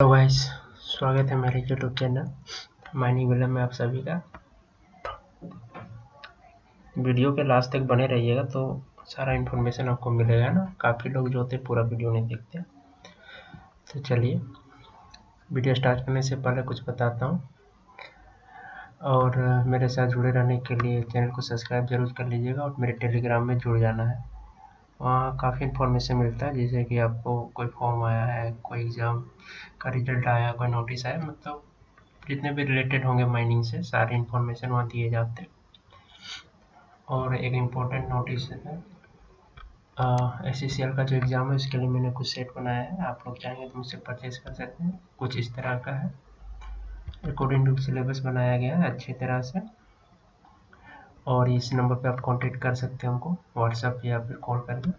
Hello guys, स्वागत है मेरे यूट्यूब चैनल माइनी विलम में आप सभी का। वीडियो के लास्ट तक बने रहिएगा तो सारा इन्फॉर्मेशन आपको मिलेगा ना। काफ़ी लोग जो होते हैं पूरा वीडियो नहीं देखते। तो चलिए वीडियो स्टार्ट करने से पहले कुछ बताता हूँ, और मेरे साथ जुड़े रहने के लिए चैनल को सब्सक्राइब जरूर कर लीजिएगा और मेरे टेलीग्राम में जुड़ जाना है। वहाँ काफ़ी इन्फॉर्मेशन मिलता है, जैसे कि आपको कोई फॉर्म आया है, कोई एग्ज़ाम का रिजल्ट आया, कोई नोटिस आया, मतलब जितने भी रिलेटेड होंगे माइनिंग से सारे इन्फॉर्मेशन वहाँ दिए जाते हैं। और एक इम्पोर्टेंट नोटिस है, SCCL का जो एग्ज़ाम है उसके लिए मैंने कुछ सेट बनाया है। आप लोग चाहेंगे तो मुझसे परचेज कर सकते हैं। कुछ इस तरह का है, अकॉर्डिंग टू सिलेबस बनाया गया है अच्छी तरह से। और इस नंबर पे आप कांटेक्ट कर सकते हैं हमको व्हाट्सएप या फिर कॉल करके।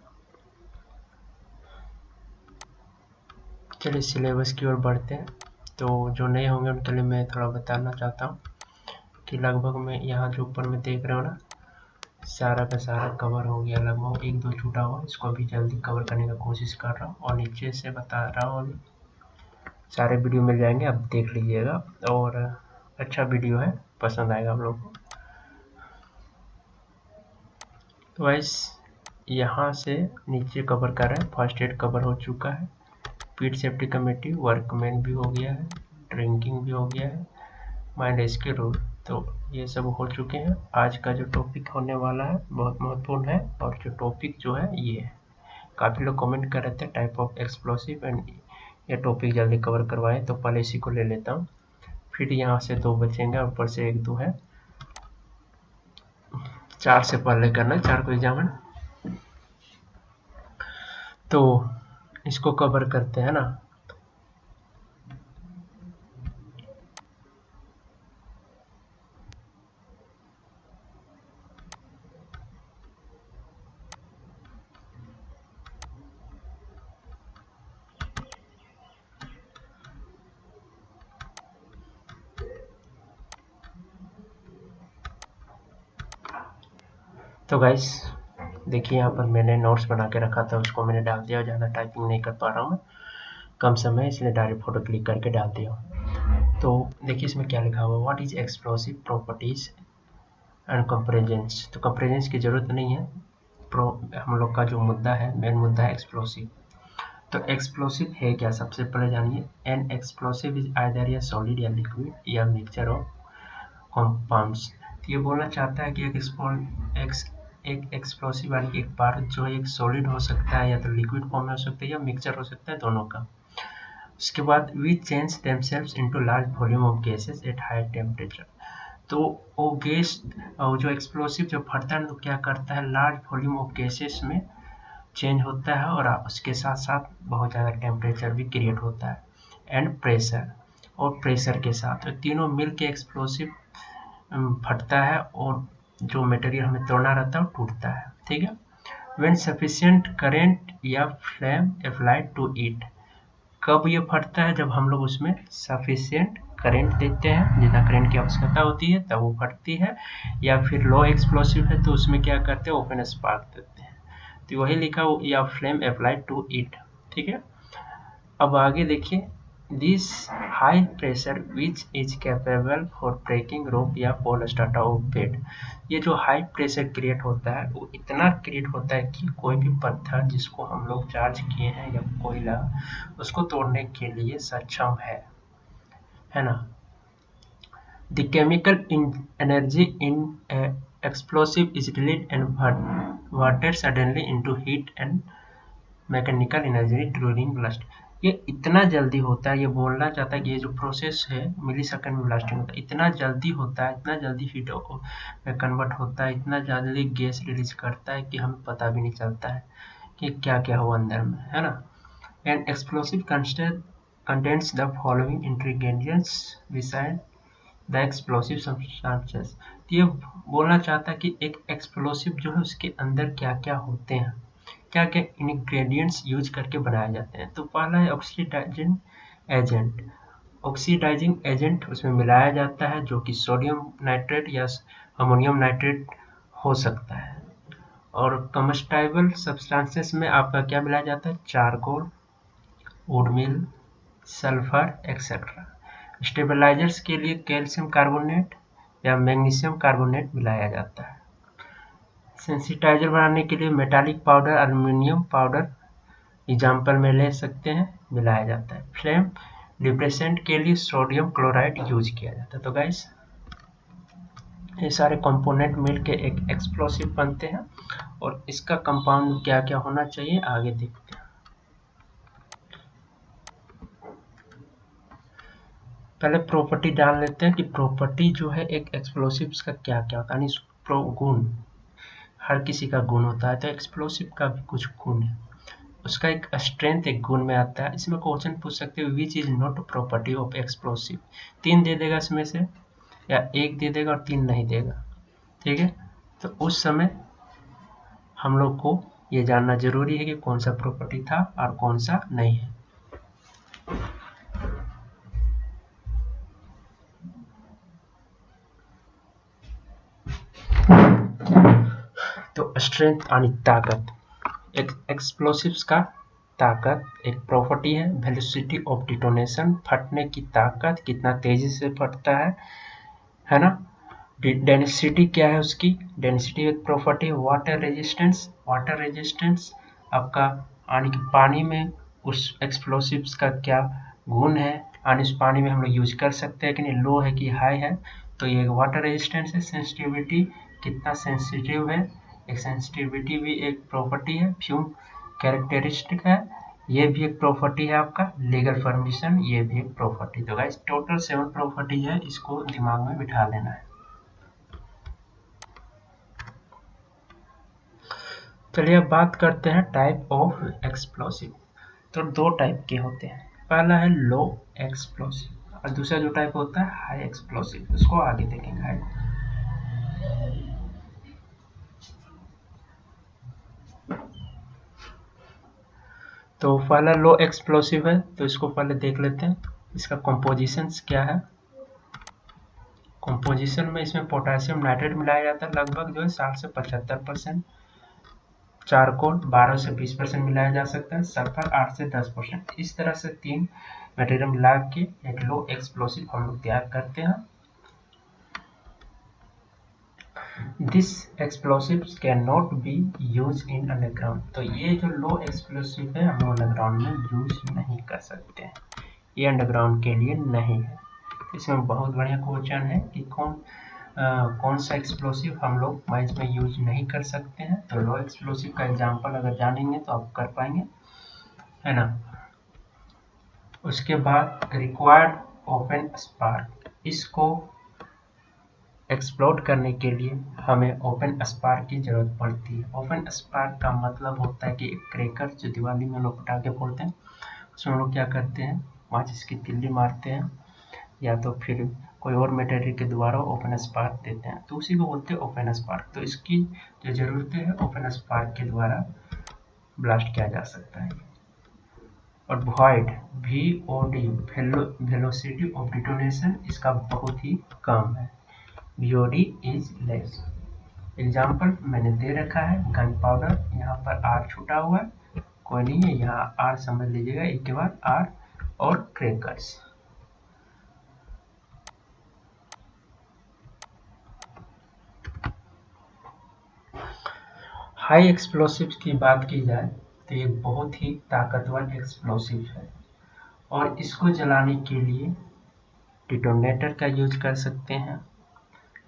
चलिए सिलेबस की ओर बढ़ते हैं। तो जो नए होंगे उनके लिए मैं थोड़ा बताना चाहता हूँ कि लगभग मैं यहाँ जो ऊपर में देख रहे हो ना, सारा का सारा कवर हो गया। लगभग एक दो छूटा हुआ, इसको अभी जल्दी कवर करने का कोशिश कर रहा हूँ। और नीचे से बता रहा हूँ अभी सारे वीडियो मिल जाएंगे, आप देख लीजिएगा। और अच्छा वीडियो है, पसंद आएगा आप लोग को। तो वाइस यहाँ से नीचे कवर कर रहे हैं। फर्स्ट एड कवर हो चुका है, पीट सेफ्टी कमेटी, वर्कमैन भी हो गया है, ड्रिंकिंग भी हो गया है, माइंड के रूल, तो ये सब हो चुके हैं। आज का जो टॉपिक होने वाला है बहुत महत्वपूर्ण है, और जो टॉपिक जो है ये है, काफ़ी लोग कमेंट कर रहे थे टाइप ऑफ एक्सप्लोसिव एंड ये टॉपिक जल्दी कवर करवाएं, तो पहले इसी को ले लेता हूँ। फिर यहाँ से दो बचेंगे, ऊपर से एक दो है, चार से पहले करना है, चार को एग्जाम है ना, तो इसको कवर करते हैं ना। तो गाइस देखिए, यहाँ पर मैंने नोट्स बना के रखा था, उसको मैंने डाल दिया। ज़्यादा टाइपिंग नहीं कर पा रहा हूँ मैं, कम समय, इसलिए डायरेक्ट फोटो क्लिक करके डाल दिया। तो देखिए इसमें क्या लिखा हुआ, what is explosive properties and कंपेरेजेंस। तो कंपेरेजेंस की जरूरत नहीं है, हम लोग का जो मुद्दा है, मेन मुद्दा है एक्सप्लोसिव। तो एक्सप्लोसिव है क्या, सबसे पहले जानिए। एन एक्सप्लोसिव इज आइदर या सॉलिड या लिक्विड या मिक्सचर ऑफ कंपाउंड्स। तो ये बोलना चाहता है कि एक एक्सप्लोसिव वाली एक बारूद जो है एक सॉलिड हो सकता है, या तो लिक्विड फॉर्म में हो सकता है, या मिक्सचर हो सकता है, दोनों का। उसके बाद we change themselves into large volume of gases at high temperature. तो वो गैस जो एक्सप्लोसिव जब फटता है तो क्या करता है, लार्ज वॉल्यूम ऑफ गैसेस में चेंज होता है, और उसके साथ साथ बहुत ज़्यादा टेम्परेचर भी क्रिएट होता है, एंड प्रेशर, और प्रेशर के साथ तो तीनों मिल के एक्सप्लोसिव फटता है, और जो मटेरियल हमें तोड़ना रहता है वो टूटता है। ठीक है। व्हेन सफिशिएंट करेंट या फ्लेम अप्लाइड टू इट, कब ये फटता है, जब हम लोग उसमें सफिशिएंट करंट देते हैं, जितना करंट की आवश्यकता होती है तब वो फटती है। या फिर लो एक्सप्लोसिव है तो उसमें क्या करते हैं, ओपन स्पार्क देते हैं, तो वही लिखा हो, या फ्लेम अप्लाइड टू इट। ठीक है। अब आगे देखिए, this high pressure which is capable for breaking rope या पोल स्टार्टा ऑफ बेड। ये जो हाई प्रेशर क्रिएट होता है वो इतना क्रिएट होता है कि कोई भी पत्थर जिसको हम लोग चार्ज किए हैं या कोयला, उसको तोड़ने के लिए सक्षम है ना। The chemical energy in explosive is released and converted suddenly into heat and mechanical energy during blast. ये इतना जल्दी होता है, ये बोलना चाहता है कि ये जो प्रोसेस है मिली सेकंड में ब्लास्टिंग होता है, इतना जल्दी होता है, इतना जल्दी हीट में कन्वर्ट होता है, इतना जल्दी गैस रिलीज करता है कि हमें पता भी नहीं चलता है कि क्या क्या हुआ अंदर में, है ना। And explosive contents the following ingredients beside the explosive substances. ये बोलना चाहता है कि एक एक्सप्लोसिव जो है उसके अंदर क्या क्या होते हैं, क्या क्या इंग्रेडिएंट्स यूज करके बनाए जाते हैं। तो पहला है ऑक्सीडाइजिंग एजेंट। ऑक्सीडाइजिंग एजेंट उसमें मिलाया जाता है, जो कि सोडियम नाइट्रेट या अमोनियम नाइट्रेट हो सकता है। और कम्बस्टाइबल सब्सटेंसेस में आपका क्या मिलाया जाता है, charcoal, would mill, sulphur etcetera. Stabilisers के लिए कैल्शियम कार्बोनेट या मैग्नीशियम कार्बोनेट मिलाया जाता है। सेंसिटाइजर बनाने के लिए metallic powder, aluminium powder example में ले सकते हैं, मिलाया जाता है। फ्लेम डिप्रेसेंट के लिए सोडियम क्लोराइड यूज किया जाता है। तो गाइस ये सारे कंपोनेंट मिलके एक एक्सप्लोसिव बनते हैं और इसका कंपाउंड क्या क्या होना चाहिए आगे देखते हैं। पहले प्रॉपर्टी डाल लेते हैं कि प्रॉपर्टी जो है एक एक्सप्लोसिव्स का क्या क्या होता है, यानी गुण। हर किसी का गुण होता है, तो एक्सप्लोसिव का भी कुछ गुण है, उसका एक स्ट्रेंथ एक गुण में आता है। इसमें क्वेश्चन पूछ सकते हो which is not property of explosive. 3 दे देगा इसमें से, या 1 दे देगा और 3 नहीं देगा, ठीक है। तो उस समय हम लोग को ये जानना जरूरी है कि कौन सा प्रॉपर्टी था और कौन सा नहीं है। तो स्ट्रेंथ यानी ताकत, एक्सप्लोसिव्स का ताकत एक प्रॉपर्टी है। वेलोसिटी ऑफ डिटोनेशन, फटने की ताकत, कितना तेजी से फटता है ना। डेंसिटी क्या है उसकी, डेंसिटी एक प्रॉपर्टी है। वाटर रेजिस्टेंस, वाटर रेजिस्टेंस आपका यानी कि पानी में उस एक्सप्लोसिव्स का क्या गुण है, यानी उस पानी में हम लोग यूज कर सकते हैं कि नहीं, लो है कि हाई है, तो ये वाटर रेजिस्टेंस है। सेंसिटिविटी, कितना सेंसिटिव है, एक सेंसिटिविटी भी एक प्रॉपर्टी है। फ्यूम कैरेक्टरिस्टिक है, ये भी एक प्रॉपर्टी है आपका। लीगल परमिशन, ये भी एक प्रॉपर्टी। तो गाइस टोटल 7 प्रॉपर्टी है, इसको दिमाग में बिठा लेना है। चलिए अब बात करते हैं टाइप ऑफ एक्सप्लोसिव। तो 2 टाइप के होते हैं, पहला है लो एक्सप्लोसिव और दूसरा जो टाइप होता है हाई एक्सप्लोसिव। उसको आगे देखेंगे। हाई तो पहला लो एक्सप्लोसिव है, तो इसको पहले देख लेते हैं। इसका कंपोजिशन क्या है। कंपोजिशन में इसमें पोटेशियम नाइट्रेट मिलाया जाता है, लगभग जो है 60 से 75%। चारकोल 12 से 20% मिलाया जा सकता है। सल्फर 8 से 10%। इस तरह से 3 मटेरियल मिला के एक लो एक्सप्लोसिव हम लोग तैयार करते हैं। This explosives can not be use in underground. तो ये जो लो एक्सप्लोसिव है हम लोग अंडरग्राउंड में यूज नहीं कर सकते हैं, ये अंडरग्राउंड के लिए नहीं है। इसमें बहुत बढ़िया क्वेश्चन है कि कौन सा एक्सप्लोसिव हम लोग माइंस में यूज नहीं कर सकते हैं। तो लो एक्सप्लोसिव का एग्जांपल अगर जानेंगे तो आप कर पाएंगे, है ना। उसके बाद रिक्वायर्ड ओपन स्पार्क, इसको एक्सप्लोड करने के लिए हमें ओपन स्पार्क की जरूरत पड़ती है। ओपन स्पार्क का मतलब होता है कि एक क्रैकर जो दिवाली में लोग पटाखे फोड़ते हैं, उसमें लोग क्या करते हैं, माचिस की तिल्ली मारते हैं या तो फिर कोई और मटेरियल के द्वारा ओपन स्पार्क देते हैं, तो उसी को बोलते हैं ओपन स्पार्क। तो इसकी जो जरूरत है ओपन स्पार्क के द्वारा ब्लास्ट किया जा सकता है। और void, VOD, velocity of detonation, इसका बहुत ही कम है। VOD is less. एग्जाम्पल मैंने दे रखा है, गन पाउडर, यहाँ पर R छूटा हुआ है, कोई नहीं है, यहाँ R समझ लीजिएगा एक के बाद R, और क्रैकर्स। हाई एक्सप्लोसिव की बात की जाए तो ये बहुत ही ताकतवर एक्सप्लोसिव है और इसको जलाने के लिए डिटोनेटर का यूज कर सकते हैं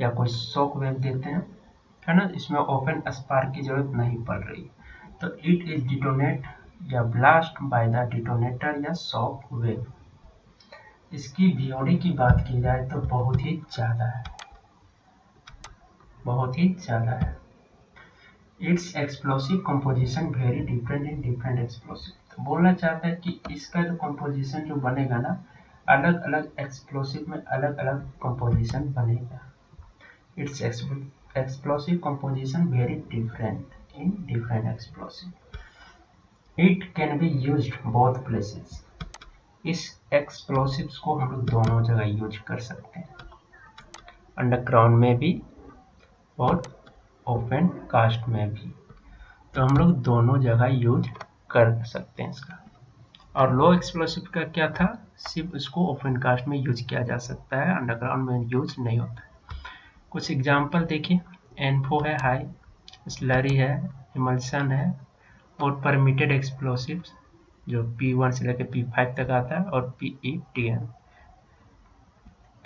या कोई शॉक वेव देते हैं, है ना। इसमें ओपन स्पार्क की जरूरत नहीं पड़ रही, तो इट इज डिटोनेट या ब्लास्ट बाय द डिटोनेटर या शॉक वेव। इसकी VOD की बात की जाए तो बहुत ही ज़्यादा है, बहुत ही ज़्यादा है। It's explosive composition very different in different explosive. तो बोलना चाहता है कि इसका जो कंपोजिशन जो बनेगा ना, अलग अलग एक्सप्लोसिव में अलग अलग कंपोजिशन बनेगा। It's explosive composition very different in different explosive. It can be used both places. इस एक्सप्लोसिव्स को हम लोग दोनों जगह यूज कर सकते हैं, अंडरग्राउंड में भी और ओपन कास्ट में भी, तो हम लोग दोनों जगह यूज कर सकते हैं इसका। और लो एक्सप्लोसिव का क्या था, सिर्फ उसको ओपन कास्ट में यूज किया जा सकता है, अंडरग्राउंड में यूज नहीं होता है। कुछ एग्जाम्पल देखिए, एनफो है हाई, स्लरी है, इमल्सन है, और परमिटेड एक्सप्लोसिव्स जो P1 से लेकर P5 तक आता है, और PETN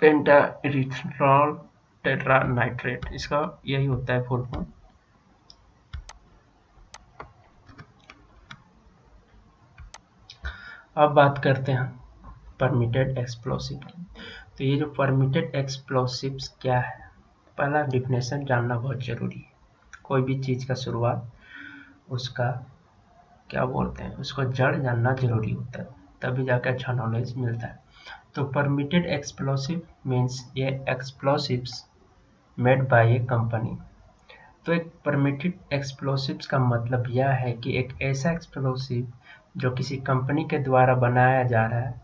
पेंटा इरिथ्रॉल टेट्रा नाइट्रेट, इसका यही होता है फुल फॉर्म। अब बात करते हैं परमिटेड एक्सप्लोसिव की। तो ये जो परमिटेड एक्सप्लोसिव्स क्या है, पहला डिफिनेशन जानना बहुत जरूरी है। कोई भी चीज का शुरुआत उसका क्या बोलते हैं, उसको जड़ जानना जरूरी होता है, तभी जाकर अच्छा नॉलेज मिलता है। तो परमिटेड एक्सप्लोसिव मीन्स ये explosives made by A company. तो एक परमिटेड एक्सप्लोसिव्स का मतलब यह है कि एक ऐसा एक्सप्लोसिव जो किसी कंपनी के द्वारा बनाया जा रहा है,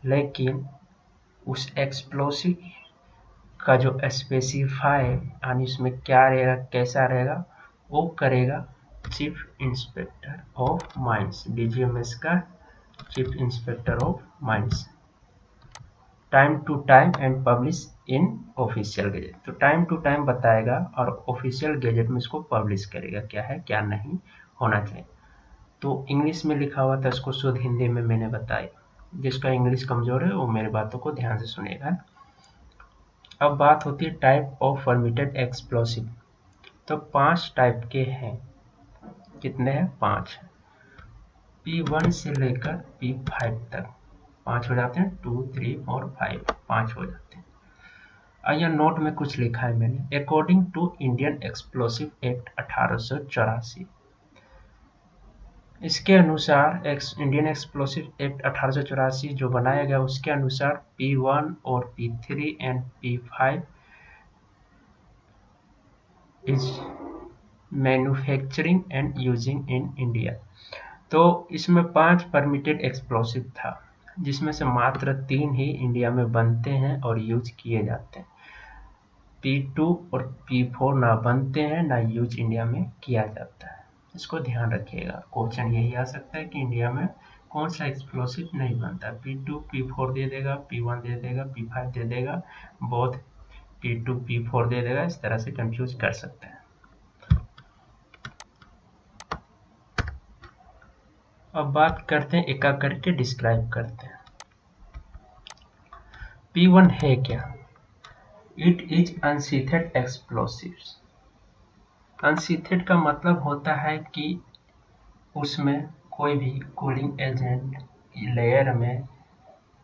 लेकिन उस एक्सप्लोसिव का जो स्पेसिफाई यानी उसमें क्या रहेगा, कैसा रहेगा, वो करेगा chief inspector of mines, DGMS का chief inspector of mines, time to time and publish in official gazette. तो टाइम टू टाइम बताएगा और ऑफिशियल गैजेट में इसको पब्लिश करेगा, क्या है क्या नहीं होना चाहिए। तो इंग्लिश में लिखा हुआ था, इसको शुद्ध हिंदी में मैंने बताया। जिसका इंग्लिश कमजोर है वो मेरे बातों को ध्यान से सुनेगा। अब बात होती है टाइप ऑफ परमिटेड एक्सप्लोसिव। तो 5 टाइप के हैं। कितने हैं? 5। P1 से लेकर P5 तक 5 हो जाते हैं, 2, 3, 4, 5, 5 हो जाते हैं। आइए नोट में कुछ लिखा है मैंने। According to Indian Explosive Act 1884, इसके अनुसार इंडियन एक्सप्लोसिव एक्ट 1884 जो बनाया गया, उसके अनुसार P1 और P3 and P5 is manufacturing and using in India. तो इसमें 5 परमिटेड एक्सप्लोसिव था, जिसमें से मात्र 3 ही इंडिया में बनते हैं और यूज किए जाते हैं। P2 और P4 ना बनते हैं ना यूज इंडिया में किया जाता है। इसको ध्यान रखिएगा, क्वेश्चन यही आ सकता है कि इंडिया में कौन सा एक्सप्लोसिव नहीं बनता। P2 P4 दे देगा, P1 दे देगा, P5 दे देगा, बोथ P2 P4 दे देगा, इस तरह से कंफ्यूज कर सकते हैं। अब बात करते हैं, एक एक करके डिस्क्राइब करते हैं। P1 है क्या? It is unsheathed explosives. Unsheathed का मतलब होता है कि उसमें कोई भी कूलिंग एजेंट लेयर में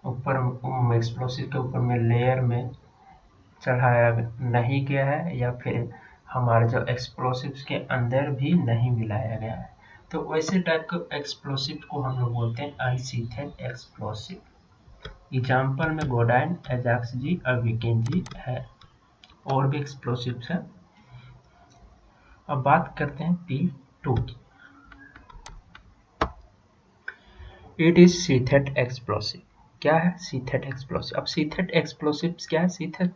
ऊपर, एक्सप्लोसिव के ऊपर में लेयर में चढ़ाया नहीं गया है, या फिर हमारे जो एक्सप्लोसिव्स के अंदर भी नहीं मिलाया गया है। तो वैसे टाइप के एक्सप्लोसिव को हम लोग बोलते हैं अनशीथेड एक्सप्लोसिव। एग्जाम्पल में गोडाइन, एजाक्स जी और विकेन जी है, और भी एक्सप्लोसिव्स है। अब बात करते हैं P2 की। It is sheathed explosive. क्या है? Sheathed explosive. अब शीथेड एक्सप्लोसिव क्या है? शीथेड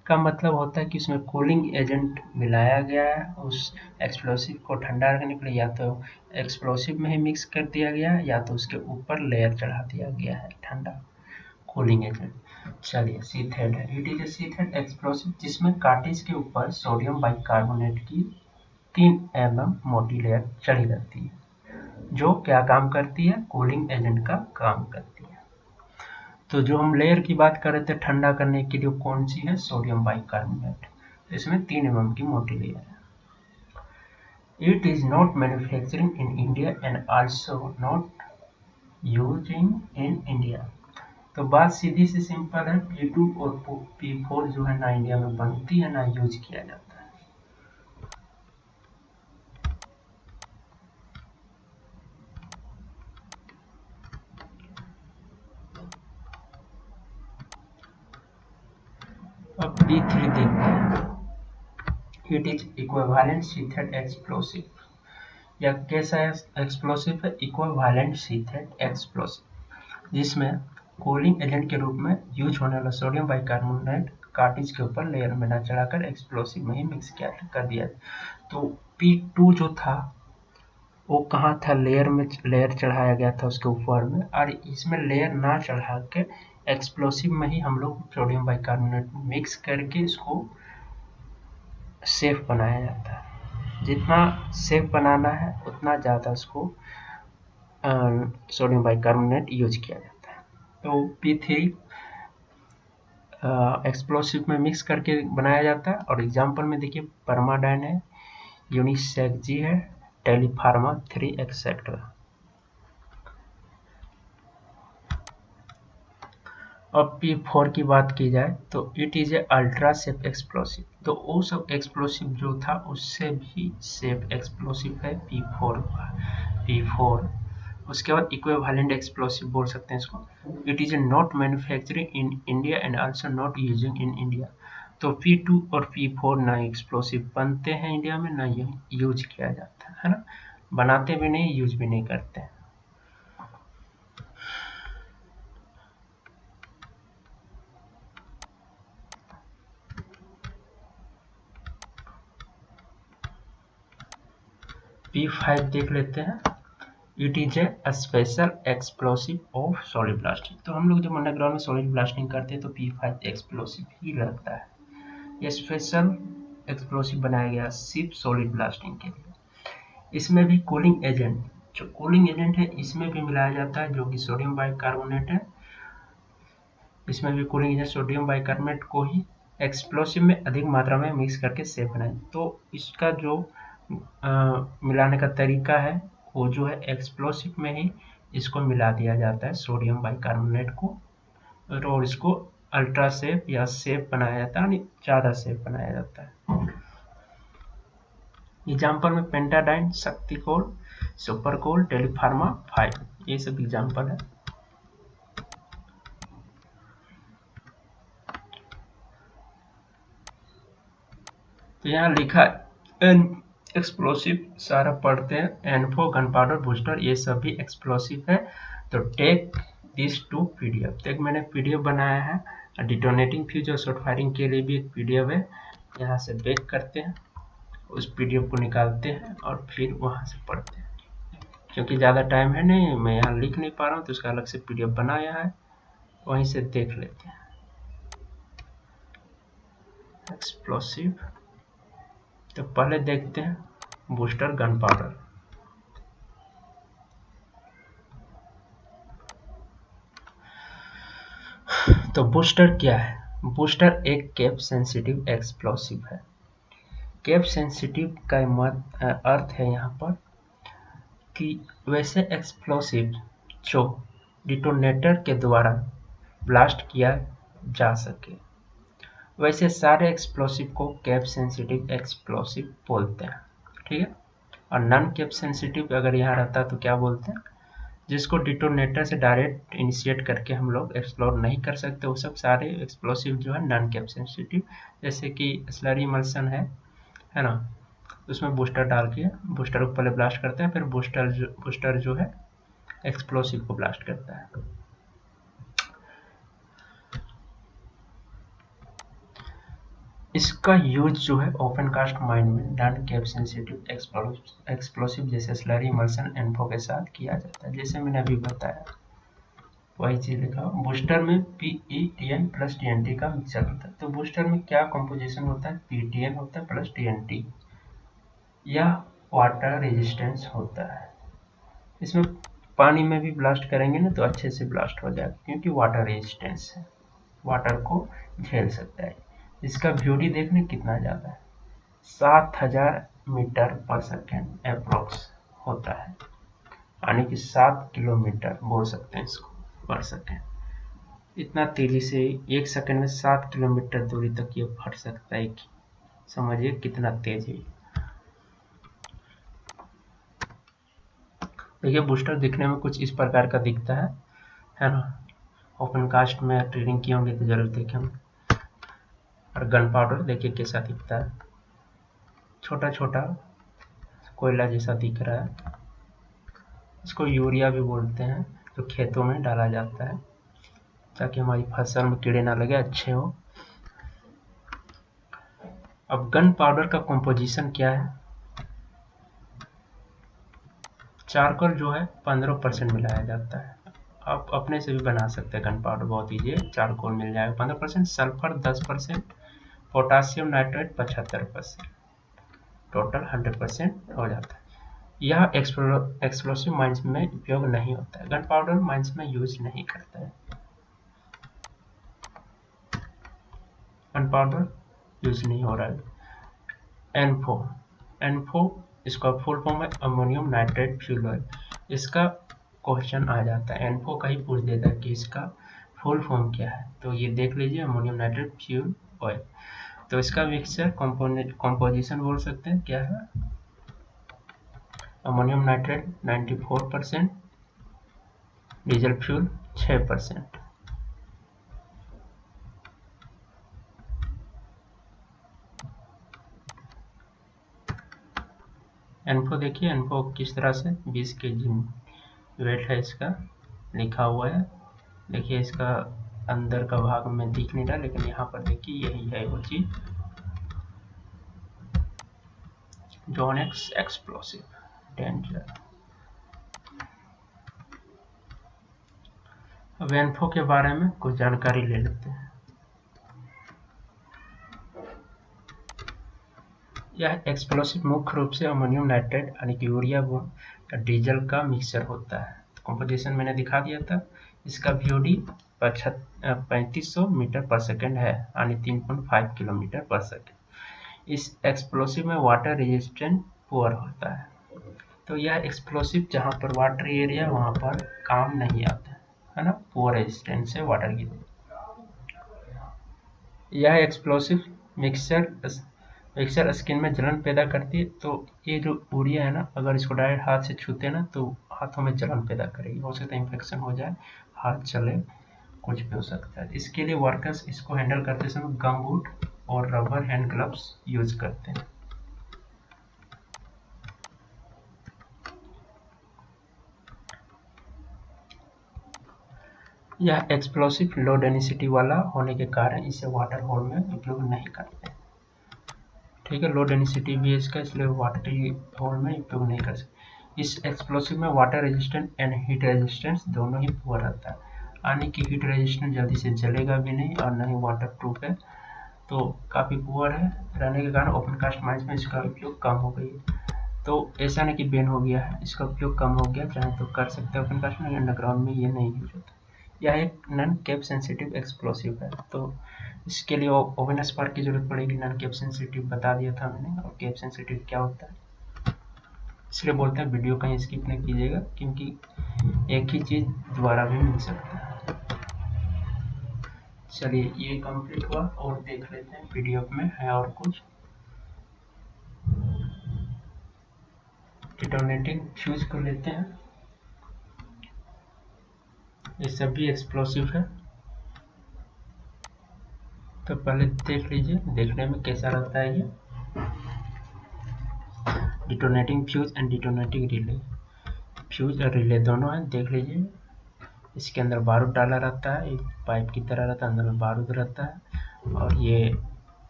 का मतलब होता है कि उसमें कूलिंग एजेंट मिलाया गया है, उस एक्सप्लोसिव को ठंडा रखने के लिए, या तो एक्सप्लोसिव में ही मिक्स कर दिया गया है, या तो उसके ऊपर लेयर चढ़ा दिया गया है ठंडा कूलिंग एजेंट। चलिए, शीथेड है। इट इज ए शीथेड एक्सप्लोसिव जिसमें कार्टिज के ऊपर सोडियम बाइकार्बोनेट की 3 mm मोटी लेयर चढ़ी रहती है, जो क्या काम करती है? कूलिंग एजेंट का काम करती है। तो जो हम लेयर की बात कर रहे थे ठंडा करने के लिए, कौन सी है? Sodium bicarbonate. तो इसमें 3 mm की मोटी लेयर है। It is not manufacturing in India and also not using in India. तो बात सीधी सी सिंपल है, P2 और P4 जो है ना इंडिया में बनती है ना यूज किया जाता है। अब P3 देखते हैं। It is equivalent sheathed explosive. यह कैसा एक्सप्लोसिव है? इक्विवेलेंट शीथेड एक्सप्लोसिव, जिसमें कूलिंग एजेंट के रूप में यूज होने वाला सोडियम बाइकार्बोनेट कार्टिज के ऊपर लेयर में न चढ़ाकर एक्सप्लोसिव में ही मिक्स किया कर दिया। तो P2 जो था वो कहाँ था, लेयर में लेयर चढ़ाया गया था उसके ऊपर में, और इसमें लेयर ना चढ़ा के एक्सप्लोसिव में ही हम लोग सोडियम बाइकार्बोनेट मिक्स करके इसको सेफ बनाया जाता है। जितना सेफ बनाना है उतना ज़्यादा उसको सोडियम बाइकार्बोनेट यूज किया जाता है। तो P3 एक्सप्लोसिव में मिक्स करके बनाया जाता है। और एग्जांपल में देखिए परमाडाइन है, यूनिसेक जी है, टेलीफार्मा 3 एक्सेट्रा। अब P4 की बात की जाए तो it is a ultra safe explosive. तो वो सब एक्सप्लोसिव जो था उससे भी सेफ एक्सप्लोसिव है P4। उसके बाद इक्विवेलेंट एक्सप्लोसिव बोल सकते हैं इसको। It is not manufacturing in India and also not using in India. तो P2 और P4 ना एक्सप्लोसिव बनते हैं इंडिया में, ना यूज किया जाता है ना, बनाते भी नहीं, यूज भी नहीं करते। P5 देख लेते हैं। It is a special explosive of solid blasting. तो हम लोग जब अंडरग्राउंड में सॉलिड ब्लास्टिंग करते हैं तो P5 एक्सप्लोसिव ही रहता है। ये स्पेशल एक्सप्लोसिव बनाया गया सिर्फ सॉलिड ब्लास्टिंग के लिए। इसमें भी कूलिंग एजेंट, जो कूलिंग एजेंट है इसमें भी मिलाया जाता है, जो कि सोडियम बाइकार्बोनेट है। इसमें भी कूलिंग एजेंट सोडियम बाइकार्बोनेट को ही एक्सप्लोसिव में अधिक मात्रा में मिक्स करके सेफ बनाए। तो इसका जो मिलाने का तरीका है वो जो है एक्सप्लोसिव में ही इसको मिला दिया जाता है सोडियम बाइकार्बोनेट को, और इसको अल्ट्रा सेफ या सेफ बनाया जाता है, ज़्यादा सेफ बनाया जाता है। एग्जाम्पल में पेंटाडाइन, शक्तिकोल, सुपरकोल, टेलीफार्मा 5, ये सब एग्जाम्पल है। तो यहाँ लिखा है एक्सप्लोसिव, सारा पढ़ते हैं। एनफो, गन पाउडर, बूस्टर, ये सभी एक्सप्लोसिव है। तो टेक दिस टू पीडीएफ। तो एक मैंने पीडीएफ बनाया है डिटोनेटिंग फ्यूज और शॉर्ट फायरिंग के लिए भी एक पीडीएफ है। यहाँ से बेक करते हैं, उस पीडीएफ को निकालते हैं और फिर वहाँ से पढ़ते हैं। क्योंकि ज़्यादा टाइम है नहीं, मैं यहाँ लिख नहीं पा रहा हूँ, तो उसका अलग से पीडीएफ बनाया है, वहीं से देख लेते हैं। एक्सप्लोसिव, तो पहले देखते हैं बूस्टर, गन पाउडर। तो बूस्टर क्या है? बूस्टर एक कैप सेंसिटिव एक्सप्लोसिव है। कैप सेंसिटिव का अर्थ है यहाँ पर कि वैसे एक्सप्लोसिव जो डिटोनेटर के द्वारा ब्लास्ट किया जा सके, वैसे सारे एक्सप्लोसिव को कैप सेंसिटिव एक्सप्लोसिव बोलते हैं, ठीक है। और नॉन कैप सेंसिटिव अगर यहाँ रहता तो क्या बोलते हैं? जिसको डिटोनेटर से डायरेक्ट इनिशिएट करके हम लोग एक्सप्लोर नहीं कर सकते, वो सब सारे एक्सप्लोसिव जो है नॉन कैप सेंसिटिव। जैसे कि स्लरी इमल्सन है ना, उसमें बूस्टर डाल के बूस्टर को पहले ब्लास्ट करते हैं, फिर बूस्टर जो है एक्सप्लोसिव को ब्लास्ट करता है। इसका यूज जो है ओपन कास्ट माइन में नॉन कैप सेंसिटिव एक्सप्लोसिव जैसे स्लरी इमल्सन एनफो के साथ किया जाता है। जैसे मैंने अभी बताया वही चीज लिखा। बूस्टर में PETN प्लस TNT का मिक्सचर होता है। तो बूस्टर में क्या कंपोजिशन होता है? PTN होता है प्लस TNT, या वाटर रेजिस्टेंस होता है। इसमें पानी में भी ब्लास्ट करेंगे ना तो अच्छे से ब्लास्ट हो जाएगा, क्योंकि वाटर रेजिस्टेंस है, वाटर को झेल सकता है। इसका VOD देखने कितना ज़्यादा है, 7000 मीटर पर सेकेंड अप्रोक्स होता है, यानी कि 7 किलोमीटर बोल सकते हैं इसको पर सेकेंड। इतना तेजी से 1 सेकेंड में 7 किलोमीटर दूरी तक ये फट सकता है, समझिए कितना तेज है। देखिए बूस्टर दिखने में कुछ इस प्रकार का दिखता है ना। ओपन कास्ट में ट्रेडिंग किए होंगे तो जरूर देखें। और गन पाउडर देखिए कैसा दिखता है, छोटा छोटा कोयला जैसा दिख रहा है। इसको यूरिया भी बोलते हैं, जो खेतों में डाला जाता है ताकि हमारी फसल में कीड़े ना लगे, अच्छे हो। अब गन पाउडर का कंपोजिशन क्या है? चारकोल जो है 15% मिलाया जाता है। आप अपने से भी बना सकते हैं गन पाउडर, बहुत ईजी है। चारकोल मिल जाएगा 15%, सल्फर 10%, पोटासियम नाइट्रेट 75%, टोटल 100% हो जाता है। यह एक्सप्लोसिव माइंस में उपयोग नहीं होता है, गन पाउडर माइंस में यूज नहीं करते हैं, गन पाउडर यूज नहीं हो रहा है। एनफो इसका फुल फॉर्म है अमोनियम नाइट्रेट फ्यूल ऑयल। इसका क्वेश्चन आ जाता है, एनफो का ही पूछ देता है कि इसका फुल फॉर्म क्या है, तो ये देख लीजिए अमोनियम नाइट्रेट फ्यूल ऑयल। तो इसका मिक्सचर कंपोजिशन बोल सकते हैं क्या है, ammonium nitrate 94%, diesel fuel 6%। NFO देखिए, एनफो किस तरह से 20 kg वेट है इसका, लिखा हुआ है। देखिए इसका अंदर का भाग में दिख नहीं रहा, लेकिन यहाँ पर देखिए यही है वो चीज, जॉन एक्स एक्सप्लोसिव डेंजर। अब एनफो के बारे में कुछ जानकारी ले लेते हैं। यह एक्सप्लोसिव मुख्य रूप से अमोनियम नाइट्रेट यानी कि यूरिया व डीजल का मिक्सचर होता है। तो कंपोजिशन मैंने दिखा दिया था। इसका VOD 3500 मीटर पर सेकेंड है, यानी 3.5 किलोमीटर पर सेकेंड। इस एक्सप्लोसिव में वाटर रेजिस्टेंट पुअर होता है। तो यह एक्सप्लोसिव जहाँ पर वाटर एरिया वहाँ पर काम नहीं आता है ना, पुअर रेजिस्टेंस से वाटर की। यह एक्सप्लोसिव मिक्सचर स्किन में जलन पैदा करती है। तो ये जो यूरिया है ना, अगर इसको डायरेक्ट हाथ से छूते हैं ना तो हाथों में जलन पैदा करेगी, हो सकता है इन्फेक्शन हो जाए, हाथ चले, कुछ भी हो सकता है। इसके लिए वर्कर्स इसको हैंडल करते समय गम बूट और रबर हैंड ग्लव्स यूज करते हैं। यह एक्सप्लोसिव लो डेंसिटी वाला होने के कारण इसे वाटर होल में उपयोग नहीं करते। ठीक है, लो डेंसिटी भी है इसका, इसलिए वाटर होल में उपयोग नहीं कर सकते। इस एक्सप्लोसिव में water resistance and heat resistance दोनों ही पुअर रहता है, यानी कि हीट रेजिस्टेंस जल्दी से जलेगा भी नहीं और न ही वाटर प्रूफ है। तो काफ़ी पुअर है रहने के कारण ओपन कास्ट माइंस में इसका उपयोग कम हो गई है। तो ऐसा नहीं कि बैन हो गया है, इसका उपयोग कम हो गया, चाहे तो कर सकते हैं ओपन कास्ट में, अंडरग्राउंड में ये नहीं यूज होता। यह एक नॉन कैप सेंसिटिव एक्सप्लोसिव है, तो इसके लिए ओवन स्पार्क की जरूरत पड़ेगी। नॉन कैप सेंसिटिव बता दिया था मैंने, और कैप सेंसिटिव क्या होता है, इसलिए बोलते हैं वीडियो कहीं स्किप नहीं कीजिएगा, क्योंकि एक ही चीज़ दोबारा भी मिल सकता है। चलिए ये कंप्लीट हुआ, और देख लेते हैं PDF में है और कुछ। डिटोनेटिंग फ्यूज को लेते हैं, ये सभी एक्सप्लोसिव है। तो पहले देख लीजिए देखने में कैसा रहता है ये, detonating fuse and detonating relay. Fuse और रिले दोनों हैं, देख लीजिए। इसके अंदर बारूद डाला रहता है, एक पाइप की तरह रहता है, अंदर में बारूद रहता है, और ये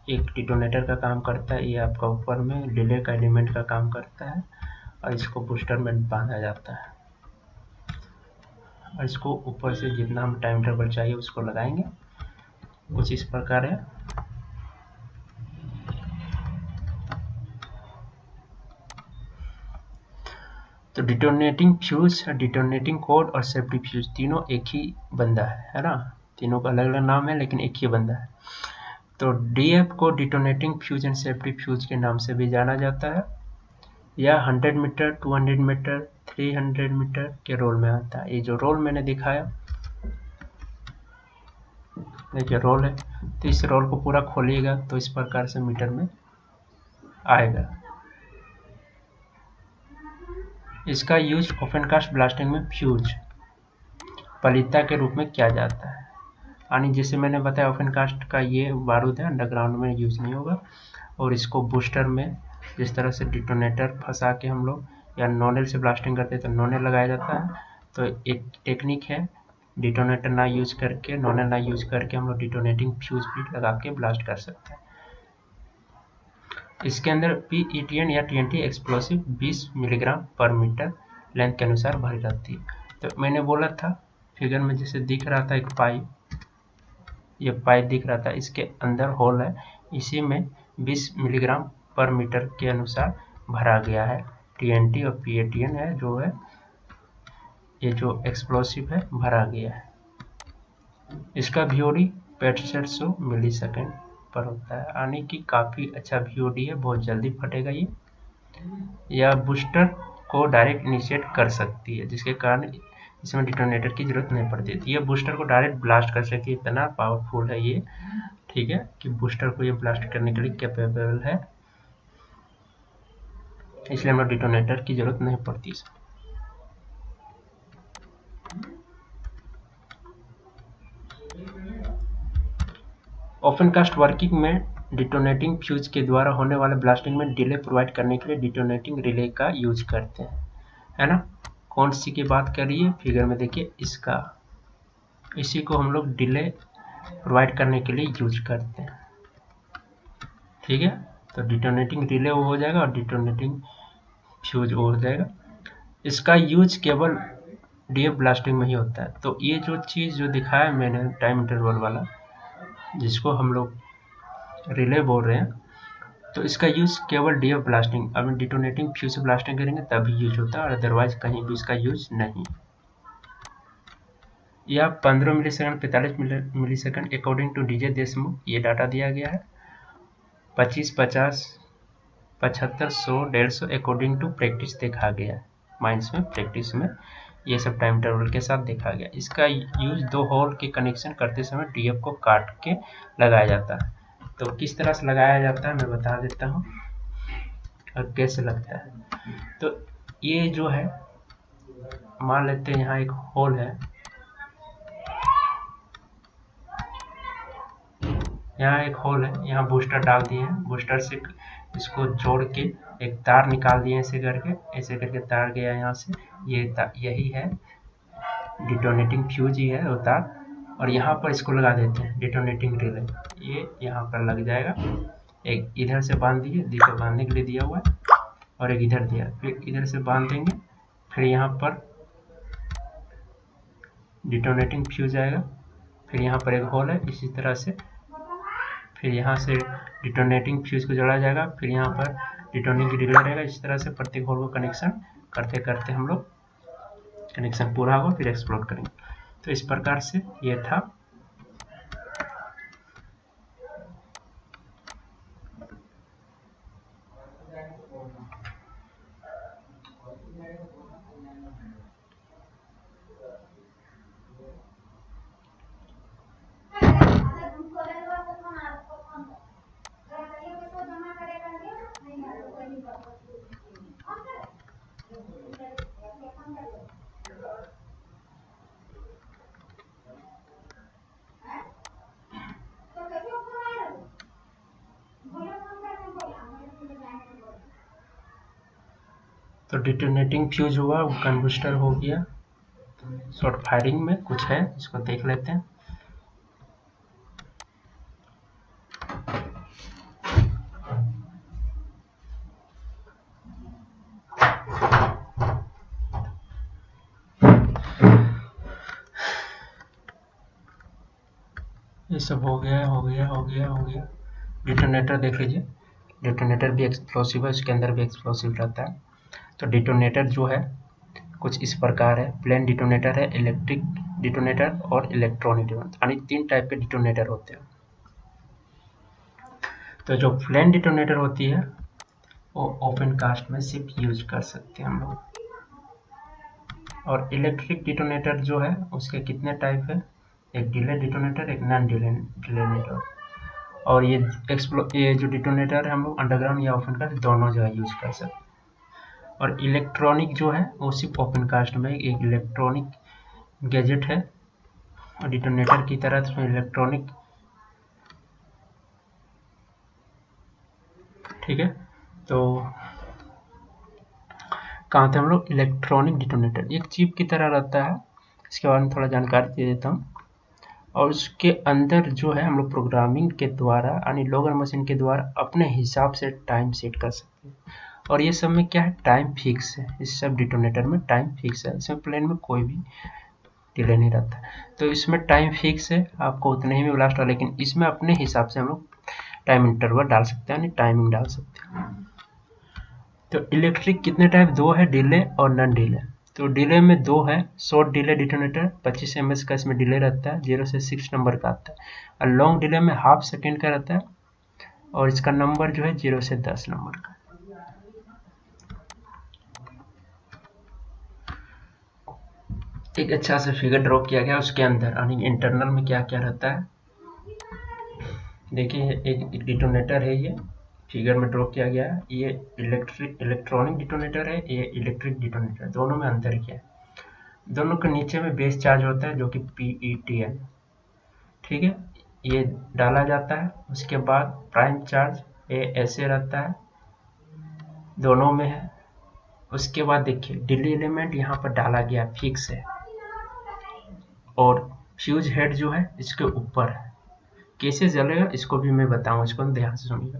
एक डिटोनेटर का काम करता है। ये आपका ऊपर में रिले का एलिमेंट का काम करता है, और इसको बूस्टर में बांधा जाता है, और इसको ऊपर से जितना हम टाइम इंटरवल चाहिए उसको लगाएंगे। कुछ इस प्रकार है। तो डिटोनेटिंग फ्यूज, डिटोनेटिंग कोड और सेफ्टी फ्यूज तीनों एक ही बंदा है ना, तीनों का अलग अलग नाम है लेकिन एक ही बंदा है। तो DF को detonating fuse and safety fuse के नाम से भी जाना जाता है। यह 100 मीटर, 200 मीटर, 300 मीटर के रोल में आता है। ये जो रोल मैंने दिखाया, देखिए रोल है, तो इस रोल को पूरा खोलिएगा तो इस प्रकार से मीटर में आएगा। इसका यूज ओपन कास्ट ब्लास्टिंग में फ्यूज पलीता के रूप में किया जाता है, यानी जैसे मैंने बताया ओपन कास्ट का ये बारूद है, अंडरग्राउंड में यूज नहीं होगा। और इसको बूस्टर में जिस तरह से डिटोनेटर फंसा के हम लोग या नोनल से ब्लास्टिंग करते हैं तो नोनल लगाया जाता है। तो एक टेक्निक है, डिटोनेटर ना यूज करके, नोनल ना यूज करके हम लोग डिटोनेटिंग फ्यूज भी लगा के ब्लास्ट कर सकते हैं। इसके अंदर PETN या TNT एक्सप्लोसिव 20 मिलीग्राम पर मीटर लेंथ के अनुसार भरी रहती है। तो मैंने बोला था फिगर में जैसे दिख रहा था एक पाइप, ये पाइप दिख रहा था, इसके अंदर होल है, इसी में 20 मिलीग्राम पर मीटर के अनुसार भरा गया है TNT और PATN है जो है ये जो एक्सप्लोसिव है भरा गया है। इसका VOD 6500 मिलीसेकंड पर होता है, यानी कि काफ़ी अच्छा VOD है, बहुत जल्दी फटेगा ये। यह बूस्टर को डायरेक्ट इनिशिएट कर सकती है, जिसके कारण इसमें डिटोनेटर की जरूरत नहीं पड़ती थी। ये बूस्टर को डायरेक्ट ब्लास्ट कर सकती है, इतना पावरफुल है ये, ठीक है, कि बूस्टर को ये ब्लास्ट करने के लिए कैपेबल है, इसलिए हमें डिटोनेटर की जरूरत नहीं पड़ती इसमें। ओपन कास्ट वर्किंग में डिटोनेटिंग फ्यूज के द्वारा होने वाले ब्लास्टिंग में डिले प्रोवाइड करने के लिए डिटोनेटिंग रिले का यूज करते हैं, है ना। कौन सी की बात करिए, फिगर में देखिए इसका, इसी को हम लोग डिले प्रोवाइड करने के लिए यूज करते हैं, ठीक है। तो डिटोनेटिंग रिले वो हो जाएगा और डिटोनेटिंग फ्यूज वो हो जाएगा। इसका यूज केवल डीएफ ब्लास्टिंग में ही होता है। तो ये जो चीज़ जो दिखाया मैंने टाइम इंटरवल वाला, जिसको हम लोग रिले बोल रहे हैं, तो इसका यूज केवल डीएफ ब्लास्टिंग, अब डिटोनेटिंग फ्यूज से ब्लास्टिंग करेंगे तभी यूज होता है, और अदरवाइज कहीं भी इसका यूज नहीं। यह 15 millisecond 45 millisecond according to DJ Deshmukh ये डाटा दिया गया है। 25, 50, 75, 100, 150 अकॉर्डिंग टू प्रैक्टिस देखा गया है। माइंस में प्रैक्टिस में ये सब टाइम इंटरवल के साथ देखा गया। इसका यूज 2 होल के कनेक्शन करते समय DF को काट के लगाया जाता है। तो किस तरह से लगाया जाता है मैं बता देता हूँ और कैसे लगता है। तो ये जो है, मान लेते हैं यहाँ एक होल है, यहाँ एक होल है, यहाँ बूस्टर डाल दिए हैं, बूस्टर से इसको जोड़ के एक तार निकाल दिए ऐसे करके तार गया यहाँ से, यही है डिटोनेटिंग फ्यूज ही है वो तार, और यहाँ पर इसको लगा देते हैं डिटोनेटिंग रिले, ये यहाँ पर लग जाएगा। एक इधर से बांध दिए, देखो बांधने के लिए दिया हुआ है, और एक इधर दिया, फिर इधर से बांध देंगे, फिर यहाँ पर डिटोनेटिंग फ्यूज आएगा, फिर यहाँ पर एक होल है, इसी तरह से फिर यहाँ से डिटोनेटिंग फ्यूज को जोड़ा जाएगा, फिर यहाँ पर डिटोनेटिंग रिले रहेगा। इस तरह से प्रत्येक होल को कनेक्शन करते करते हम लोग कनेक्शन पूरा होगा, फिर एक्सप्लोड करेंगे। तो इस प्रकार से ये था। तो डिटोनेटिंग फ्यूज हुआ, कंबस्टर हो गया। शॉर्ट फायरिंग में कुछ है, इसको देख लेते हैं। ये सब हो गया। डिटोनेटर देख लीजिए, डिटोनेटर भी एक्सप्लोसिव है, उसके अंदर भी एक्सप्लोसिव रहता है। तो डिटोनेटर जो है कुछ इस प्रकार है, प्लेन डिटोनेटर है, इलेक्ट्रिक डिटोनेटर और इलेक्ट्रॉनिक डिटोनेटर, यानी 3 टाइप के डिटोनेटर होते हैं। तो जो प्लेन डिटोनेटर होती है वो ओपन कास्ट में सिर्फ यूज कर सकते हैं हम लोग, और इलेक्ट्रिक डिटोनेटर जो है उसके कितने टाइप है, एक डिले डिटोनेटर, एक नॉन डिटोनेटर, और ये जो डिटोनेटर है हम लोग अंडरग्राउंड या ओपन कास्ट दोनों जगह यूज कर सकते हैं। और इलेक्ट्रॉनिक जो है वो सिर्फ ओपन कास्ट में एक इलेक्ट्रॉनिक गैजेट है, और डिटोनेटर की तरह इसमें इलेक्ट्रॉनिक, ठीक है। तो कहाँ थे हम लोग, इलेक्ट्रॉनिक डिटोनेटर एक चिप की तरह रहता है, इसके बारे में थोड़ा जानकारी दे देता हूँ। और उसके अंदर जो है हम लोग प्रोग्रामिंग के द्वारा यानी लोगर मशीन के द्वारा अपने हिसाब से टाइम सेट कर सकते हैं, और ये सब में क्या है, टाइम फिक्स है। इस सब डिटोनेटर में टाइम फिक्स है, इसमें प्लेन में कोई भी डिले नहीं रहता। तो इसमें टाइम फिक्स है, आपको उतने ही में ब्लास्ट हो, लेकिन इसमें अपने हिसाब से हम लोग टाइम इंटरवल डाल सकते हैं, यानी टाइमिंग डाल सकते हैं। तो इलेक्ट्रिक कितने टाइप, दो है, डिले और नॉन डिले। तो डिले में दो है, शॉर्ट डिले डिटोनेटर 25 ms का इसमें डिले रहता है, 0 से 6 नंबर का आता है। और लॉन्ग डिले में हाफ सेकेंड का रहता है, और इसका नंबर जो है 0 से 10 नंबर का। एक अच्छा सा फिगर ड्रॉ किया गया, उसके अंदर यानी इंटरनल में क्या क्या रहता है। देखिए एक डिटोनेटर है, ये फिगर में ड्रॉ किया गया है। ये इलेक्ट्रॉनिक डिटोनेटर है, ये इलेक्ट्रिक डिटोनेटर, दोनों में अंतर क्या है। दोनों के नीचे में बेस चार्ज होता है जो कि PETN, ठीक है, ये डाला जाता है। उसके बाद प्राइम चार्ज ये ऐसे रहता है, दोनों में है। उसके बाद देखिए डिले एलिमेंट यहाँ पर डाला गया फिक्स है, और फ्यूज हेड जो है इसके ऊपर है। कैसे जलेगा इसको भी मैं बताऊँ, इसको ध्यान से सुनिएगा।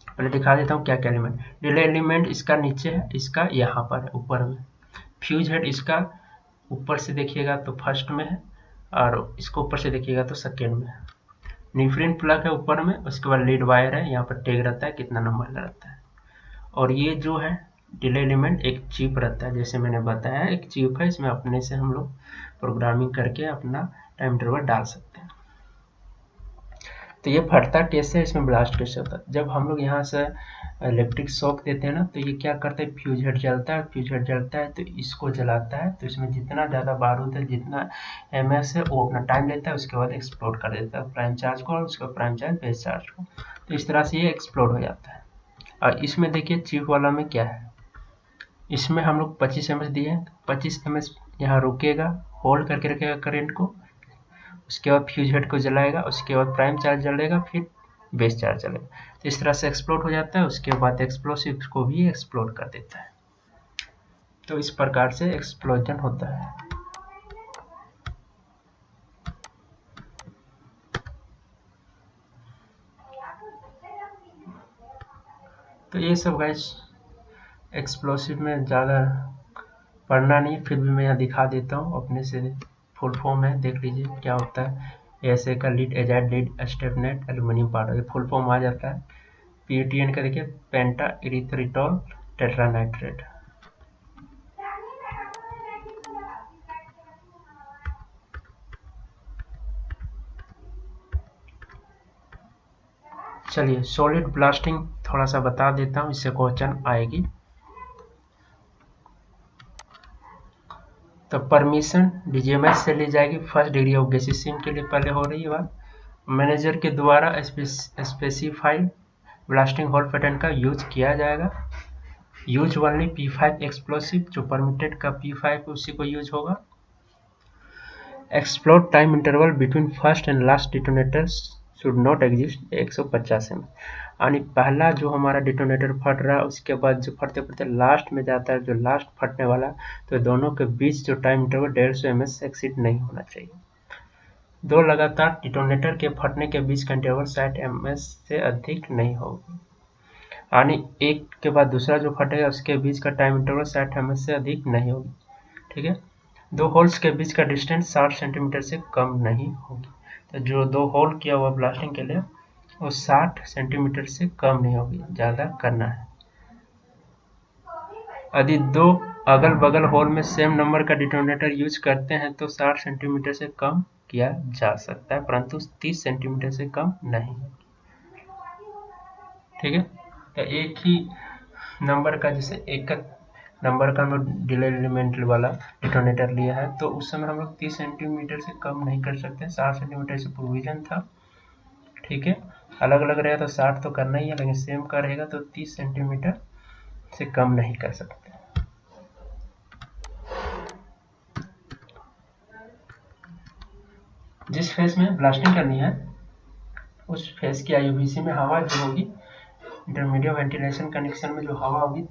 पहले दिखा देता हूँ क्या क्या एलिमेंट। डिले एलिमेंट इसका नीचे है, इसका यहाँ पर है ऊपर में। फ्यूज हेड इसका ऊपर से देखिएगा तो फर्स्ट में है, और इसको ऊपर से देखिएगा तो सेकेंड में है। निफ्रिन प्लग है ऊपर में, उसके बाद लीड वायर है, यहाँ पर टैग रहता है कितना नंबर रहता है। और ये जो है डिले एलिमेंट एक चिप रहता है, जैसे मैंने बताया एक चिप है, इसमें अपने से हम लोग प्रोग्रामिंग करके अपना टाइम इंटरवल डाल सकते हैं। तो ये फटता कैसे है, इसमें ब्लास्ट कैसे होता है। जब हम लोग यहाँ से इलेक्ट्रिक शॉक देते हैं ना, तो ये क्या करता है, फ्यूज हेड जलता है, फ्यूज हेड जलता है तो इसको जलाता है। तो इसमें जितना ज़्यादा बारूद है, जितना MS है, वो अपना टाइम लेता है, उसके बाद एक्सप्लोड कर देता है प्राइम चार्ज को, और उसका प्राइम चार्ज बेस चार्ज को। तो इस तरह से ये एक्सप्लोड हो जाता है। और इसमें देखिए चिप वाला में क्या है, इसमें हम लोग 25 MS दिए हैं, 25 MS यहाँ रुकेगा, होल्ड करके रखेगा करंट को। उसके बाद फ्यूज हेड को जलाएगा, उसके बाद प्राइम चार्ज जलेगा, फिर बेस चार्ज जलेगा। तो इस तरह से एक्सप्लोड हो जाता है। उसके बाद एक्सप्लोसिव को भी एक्सप्लोड कर देता है। तो इस प्रकार से एक्सप्लोजन होता है। तो ये सब गाइस एक्सप्लोसिव में ज़्यादा पढ़ना नहीं, फिर भी मैं यहाँ दिखा देता हूँ अपने से। फुल फॉर्म है, देख लीजिए क्या होता है। ऐसे का lead azide lead styphnate aluminium powder, ये फुल फॉर्म आ जाता है। PETN का देखिए पेंटा इरिथ्रिटोल टेट्रानाइट्रेट। चलिए सॉलिड ब्लास्टिंग थोड़ा सा बता देता हूँ, इससे क्वेश्चन आएगी। तो परमिशन DGMS से ली जाएगी, फर्स्ट डिग्री ऑफ गैसिसिम के लिए पहले हो रही है बात। मैनेजर के द्वारा स्पेसिफाइड ब्लास्टिंग होल पैटर्न का यूज किया जाएगा। यूज ओनली P5 एक्सप्लोसिव, जो परमिटेड का P5 उसी को यूज होगा। Explode time interval between first and last detonators should not exist 150 mm। यानी पहला जो हमारा डिटोनेटर फट रहा है, उसके बाद जो फटते फटते लास्ट में जाता है, जो लास्ट फटने वाला, तो दोनों के बीच जो टाइम इंटरवल 150 mm से एक्सीड नहीं होना चाहिए। दो लगातार डिटोनेटर के फटने के बीच का इंटरवल 60 ms से अधिक नहीं होगी। यानी एक के बाद दूसरा जो फटेगा उसके बीच का टाइम इंटरवल 60 ms से अधिक नहीं होगी, ठीक है। दो होल्स के बीच का डिस्टेंस 60 सेंटीमीटर से कम नहीं होगी। तो जो दो होल किया हुआ ब्लास्टिंग के लिए वो 60 सेंटीमीटर से कम नहीं होगी, ज़्यादा करना है। यदि दो अगल बगल होल में सेम नंबर का डिटोनेटर यूज करते हैं तो 60 सेंटीमीटर से कम किया जा सकता है, परंतु 30 सेंटीमीटर से कम नहीं, ठीक है। तो एक ही नंबर का, जैसे एक नंबर का हम डिले एलिमेंट वाला डिटोनेटर लिया है, तो उस समय हम लोग 30 सेंटीमीटर से कम नहीं कर सकते, 60 सेंटीमीटर से प्रोविजन था, ठीक है। अलग अलग रहेगा तो 60 तो करना ही है, लेकिन सेम का रहेगा तो 30 सेंटीमीटर से कम नहीं कर सकते। जिस फेस में ब्लास्टिंग करनी है उस फेस की IUPAC में हवा जो होगी, इंटरमीडिएट वेंटिलेशन कंडीशन में जो हवा होगी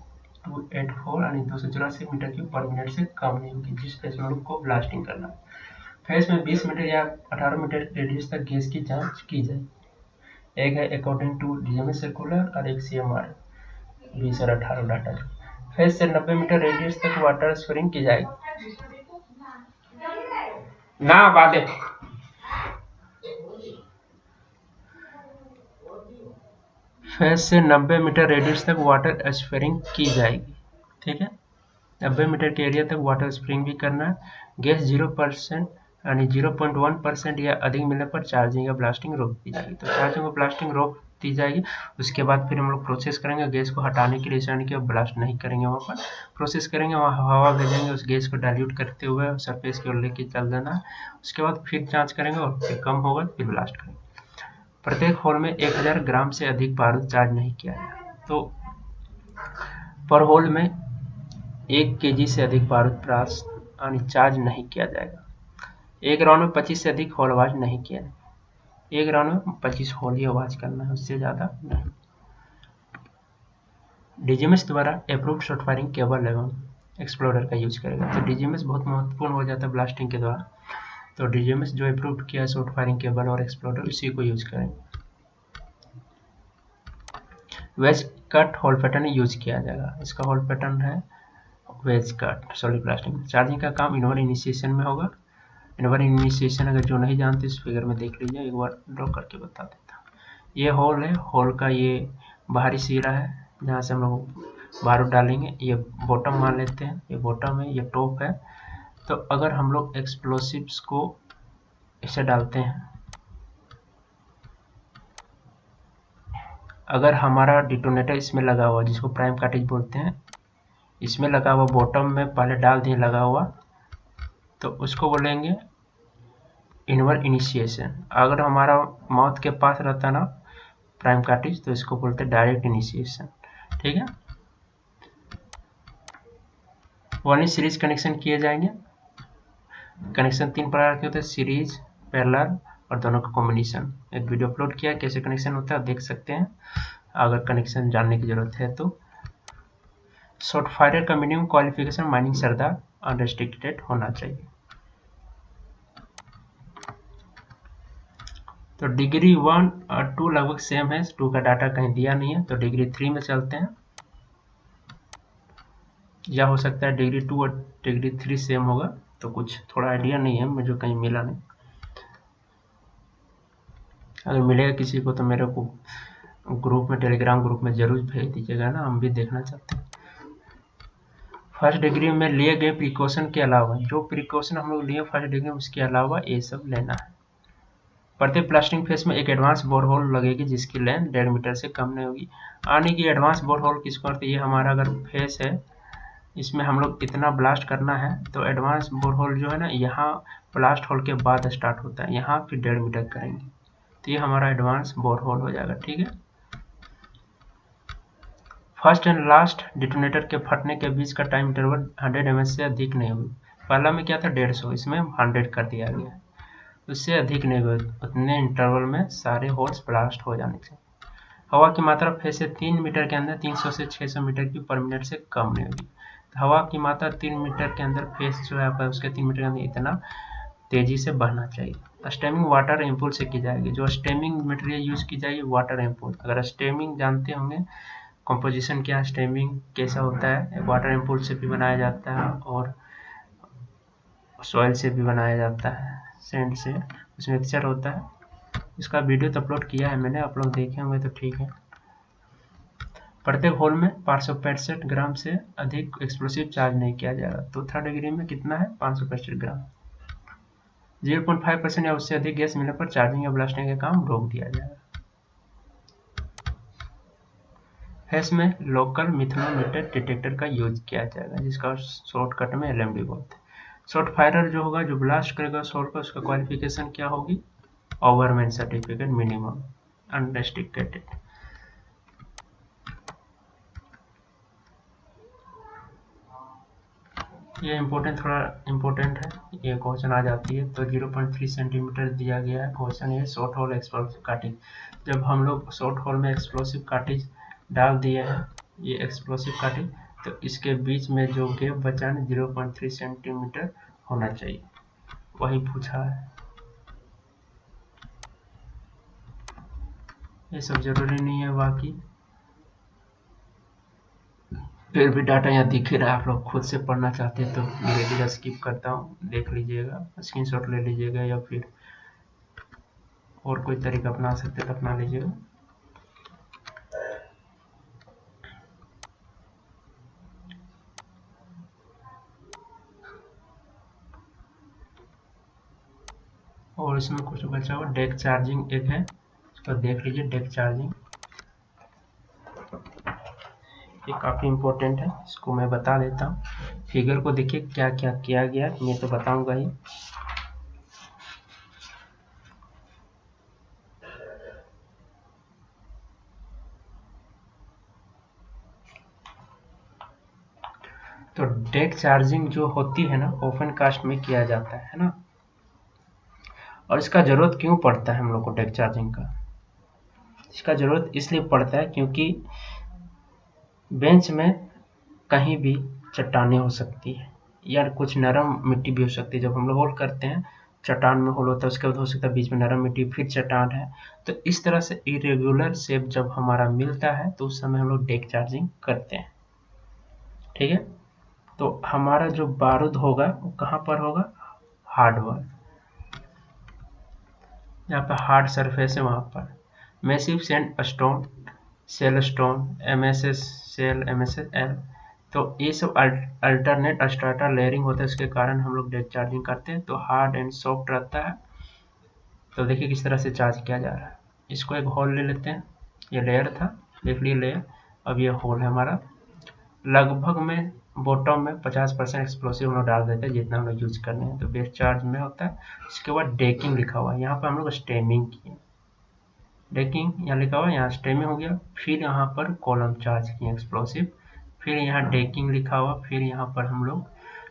284 यानी 284 मीटर क्यूब पर मिनट से कम नहीं होगी, जिस फेस में को ब्लास्टिंग करना है। फेस में 20 मीटर या 18 मीटर रेडियस तक गैस की जांच की जाए। एक है अकॉर्डिंग टू DGMS सर्कुलर और एक CMR। 20 और 18 डाटा। फेस से 90 मीटर रेडियस तक वाटर स्प्रिंग की जाएगी ना बादे। फेस से 90 मीटर रेडियस तक वाटर स्प्रिंग की जाएगी। ठीक है, 90 मीटर के एरिया तक वाटर स्प्रिंग भी करना है। गैस 0% यानी 0.1% या अधिक मिलने पर चार्जिंग या ब्लास्टिंग रोक दी जाएगी। तो चार्जिंग और ब्लास्टिंग रोक दी जाएगी। उसके बाद फिर हम लोग प्रोसेस करेंगे गैस को हटाने के लिए, यानी कि ब्लास्ट नहीं करेंगे, वहाँ पर प्रोसेस करेंगे, वहाँ हवा भेजेंगे, उस गैस को डाइल्यूट करते हुए सरफेस की ओर लेके चल देना है। उसके बाद फिर जाँच करेंगे और फिर कम होगा फिर ब्लास्ट करेंगे। प्रत्येक होल में 1000 ग्राम से अधिक बारूद चार्ज नहीं किया जाए। तो पर होल में 1 kg से अधिक बारूद चार्ज नहीं किया जाएगा। एक राउंड में 25 से अधिक होल आवाज नहीं किया जाएगा। एक राउंड में 25 होल ही आवाज करना है, उससे ज़्यादा नहीं। डीजीएमएस द्वारा अप्रूव्ड शॉर्ट फायरिंग केबल एवं एक्सप्लोडर का यूज करेगा। तो डीजीएमएस बहुत महत्वपूर्ण हो जाता है ब्लास्टिंग के दौरान। तो डीजीएमएस जो अप्रूव्ड किया है शॉर्ट फायरिंग केबल और एक्सप्लोडर, उसी को यूज करेंगे। Wedge cut hole pattern use किया जाएगा। इसका होल पैटर्न है wedge cut solid blasting. Charging का काम इनवर इनिशिएशन में होगा। इनवर इनिशिएशन अगर जो नहीं जानते इस फिगर में देख लीजिए, एक बार ड्रॉ करके बता देता हूँ। ये होल है, होल का ये बाहरी सिरा है जहाँ से हम लोग बारूद डालेंगे। ये बॉटम मान लेते हैं, ये बॉटम है, ये टॉप है। तो अगर हम लोग एक्सप्लोसिव्स को इसे डालते हैं, अगर हमारा डिटोनेटर इसमें लगा हुआ जिसको प्राइम कार्ट्रिज बोलते हैं, इसमें लगा हुआ बॉटम में पहले डाल दिए लगा हुआ, तो उसको बोलेंगे इनवर इनिशिएशन। अगर हमारा माउथ के पास रहता ना प्राइम कार्ट्रिज, तो इसको बोलते हैं डायरेक्ट इनिशिएशन। ठीक है, वन सीरीज कनेक्शन किए जाएंगे। कनेक्शन 3 प्रकार के होते हैं, सीरीज, पैरेलल और दोनों का कॉम्बिनेशन। एक वीडियो अपलोड किया कैसे कनेक्शन होता है, देख सकते हैं अगर कनेक्शन जानने की जरूरत है तो। शॉर्ट फायर का मिनिमम क्वालिफिकेशन माइनिंग सरदार अनरेस्ट्रिक्टेड होना चाहिए। तो डिग्री 1 और 2 लगभग सेम है, 2 का डाटा कहीं दिया नहीं है, तो डिग्री 3 में चलते हैं, या हो सकता है डिग्री 2 और डिग्री 3 सेम होगा, तो कुछ थोड़ा आइडिया नहीं है मुझे, कहीं मिला नहीं। अगर मिलेगा किसी को तो मेरे को ग्रुप में, टेलीग्राम ग्रुप में जरूर भेज दीजिएगा ना, हम भी देखना चाहते हैं। फर्स्ट डिग्री में लिए गए प्रिकॉशन के अलावा, जो प्रिकॉशन हम लोग लिए फर्स्ट डिग्री में, उसके अलावा ये सब लेना है। प्रत्येक प्लास्टिंग फेस में एक एडवांस बोर होल लगेगी जिसकी लेंथ 1.5 मीटर से कम नहीं होगी। आने की एडवांस बोर होल किसको कहते हैं, ये हमारा अगर फेस है, इसमें हम लोग इतना ब्लास्ट करना है, तो एडवांस बोर होल जो है ना, यहाँ ब्लास्ट होल के बाद स्टार्ट होता है, यहाँ फिर 1.5 मीटर करेंगे, तो ये हमारा एडवांस बोर होल हो जाएगा। ठीक है, फर्स्ट एंड लास्ट डिटोनेटर के फटने के बीच का टाइम इंटरवल 100 mS से अधिक नहीं होगी। पहला में क्या था 150, इसमें 100 कर दिया गया, उससे अधिक नहीं होगी। उतने इंटरवल में सारे होल्स ब्लास्ट हो जाने चाहिए। हवा की मात्रा फेस से 3 मीटर के अंदर 300 से 600 मीटर की पर मिनट से कम नहीं होगी। हवा की मात्रा 3 मीटर के अंदर फेस जो है आपका, उसके 3 मीटर के अंदर इतना तेजी से बढ़ना चाहिए। स्टेमिंग वाटर एम्पूल से की जाएगी। जो स्टेमिंग मटेरियल यूज की जाएगी वाटर एम्पूल। अगर स्टेमिंग जानते होंगे कंपोजिशन क्या, स्टेमिंग कैसा होता है, वाटर एम्पूल से भी बनाया जाता है और सॉइल से भी बनाया जाता है, सैंड से, उसमें मिक्सचर होता है। इसका वीडियो तो अपलोड किया है मैंने, आप लोग देखे होंगे तो ठीक है। प्रत्येक होल में 565 ग्राम से अधिक एक्सप्लोसिव चार्ज नहीं किया जाएगा। तो थर्ड डिग्री में कितना है 565 ग्राम। 0.5% या उससे अधिक गैस मिलने पर चार्जिंग या ब्लास्टिंग का काम रोक दिया जाएगा। फेस में लोकल मिथेनोमीटर डिटेक्टर का यूज किया जाएगा, जिसका शॉर्टकट में LMD बोलते हैं। शॉर्ट फायरर जो होगा, जो ब्लास्ट करेगा शॉर्ट का, उसका क्वालिफिकेशन क्या होगी, ओवरमैन सर्टिफिकेट मिनिमम अनरेस्ट्रिक्टेड। ये इम्पोर्टेंट, थोड़ा इम्पोर्टेंट है, ये क्वेश्चन आ जाती है। तो 0.3 सेंटीमीटर दिया गया है। क्वेश्चन ये शॉर्ट होल एक्सप्लोसिव काटिंग। जब हम लोग शॉर्ट होल में एक्सप्लोसिव काटिंग डाल दिए हैं, ये एक्सप्लोसिव काटिंग, तो इसके बीच में जो गैप बचा है 0.3 सेंटीमीटर होना चाहिए, वही पूछा है। ये सब जरूरी नहीं है बाकी। फिर भी डाटा यहाँ दिख ही रहा है, आप लोग खुद से पढ़ना चाहते हैं तो धीरे धीरे स्किप करता हूँ, देख लीजिएगा, स्क्रीनशॉट ले लीजिएगा, या फिर और कोई तरीका अपना सकते हैं तो अपना लीजिएगा। और इसमें कुछ बचा हुआ डेक चार्जिंग एक है, इसको देख लीजिए। डेक चार्जिंग ये काफ़ी इम्पोर्टेंट है, इसको मैं बता देता हूँ। फिगर को देखिए क्या क्या किया गया, मैं तो बताऊंगा ही। तो डेक चार्जिंग जो होती है ना, ओपन कास्ट में किया जाता है ना। और इसका ज़रूरत क्यों पड़ता है हम लोग को डेक चार्जिंग का? इसका ज़रूरत इसलिए पड़ता है क्योंकि बेंच में कहीं भी चट्टानें हो सकती है या कुछ नरम मिट्टी भी हो सकती है। जब हम लोग होल करते हैं, चट्टान में होल होता है, उसके बाद हो सकता है बीच में नरम मिट्टी, फिर चट्टान है। तो इस तरह से इरेगुलर शेप जब हमारा मिलता है तो उस समय हम लोग डेक चार्जिंग करते हैं। ठीक है, तो हमारा जो बारूद होगा वो कहाँ पर होगा? हार्डवेयर, जहाँ पर हार्ड सरफेस है वहाँ पर। Massive sand stone, shale stone, MSS shale, MSS L, तो ये सब अल्टरनेट स्ट्राटा लेयरिंग होता है, इसके कारण हम लोग डेक चार्जिंग करते हैं। तो हार्ड एंड सॉफ्ट रहता है। तो देखिए किस तरह से चार्ज किया जा रहा है। इसको एक होल ले लेते हैं, ये लेयर था, देख लिए लेयर, अब ये होल है हमारा। लगभग में बॉटम में 50% एक्सप्लोसिव हम लोग डाल देते हैं, जितना हम लोग यूज करने हैं। तो बेस चार्ज में होता है। उसके बाद डेकिंग लिखा हुआ है, यहाँ पर हम लोग स्टेमिंग किए, डेकिंग यहाँ लिखा हुआ है, यहाँ स्टेमिंग हो गया। फिर यहाँ पर कॉलम चार्ज किए एक्सप्लोसिव, फिर यहाँ डेकिंग लिखा हुआ, फिर यहाँ पर हम लोग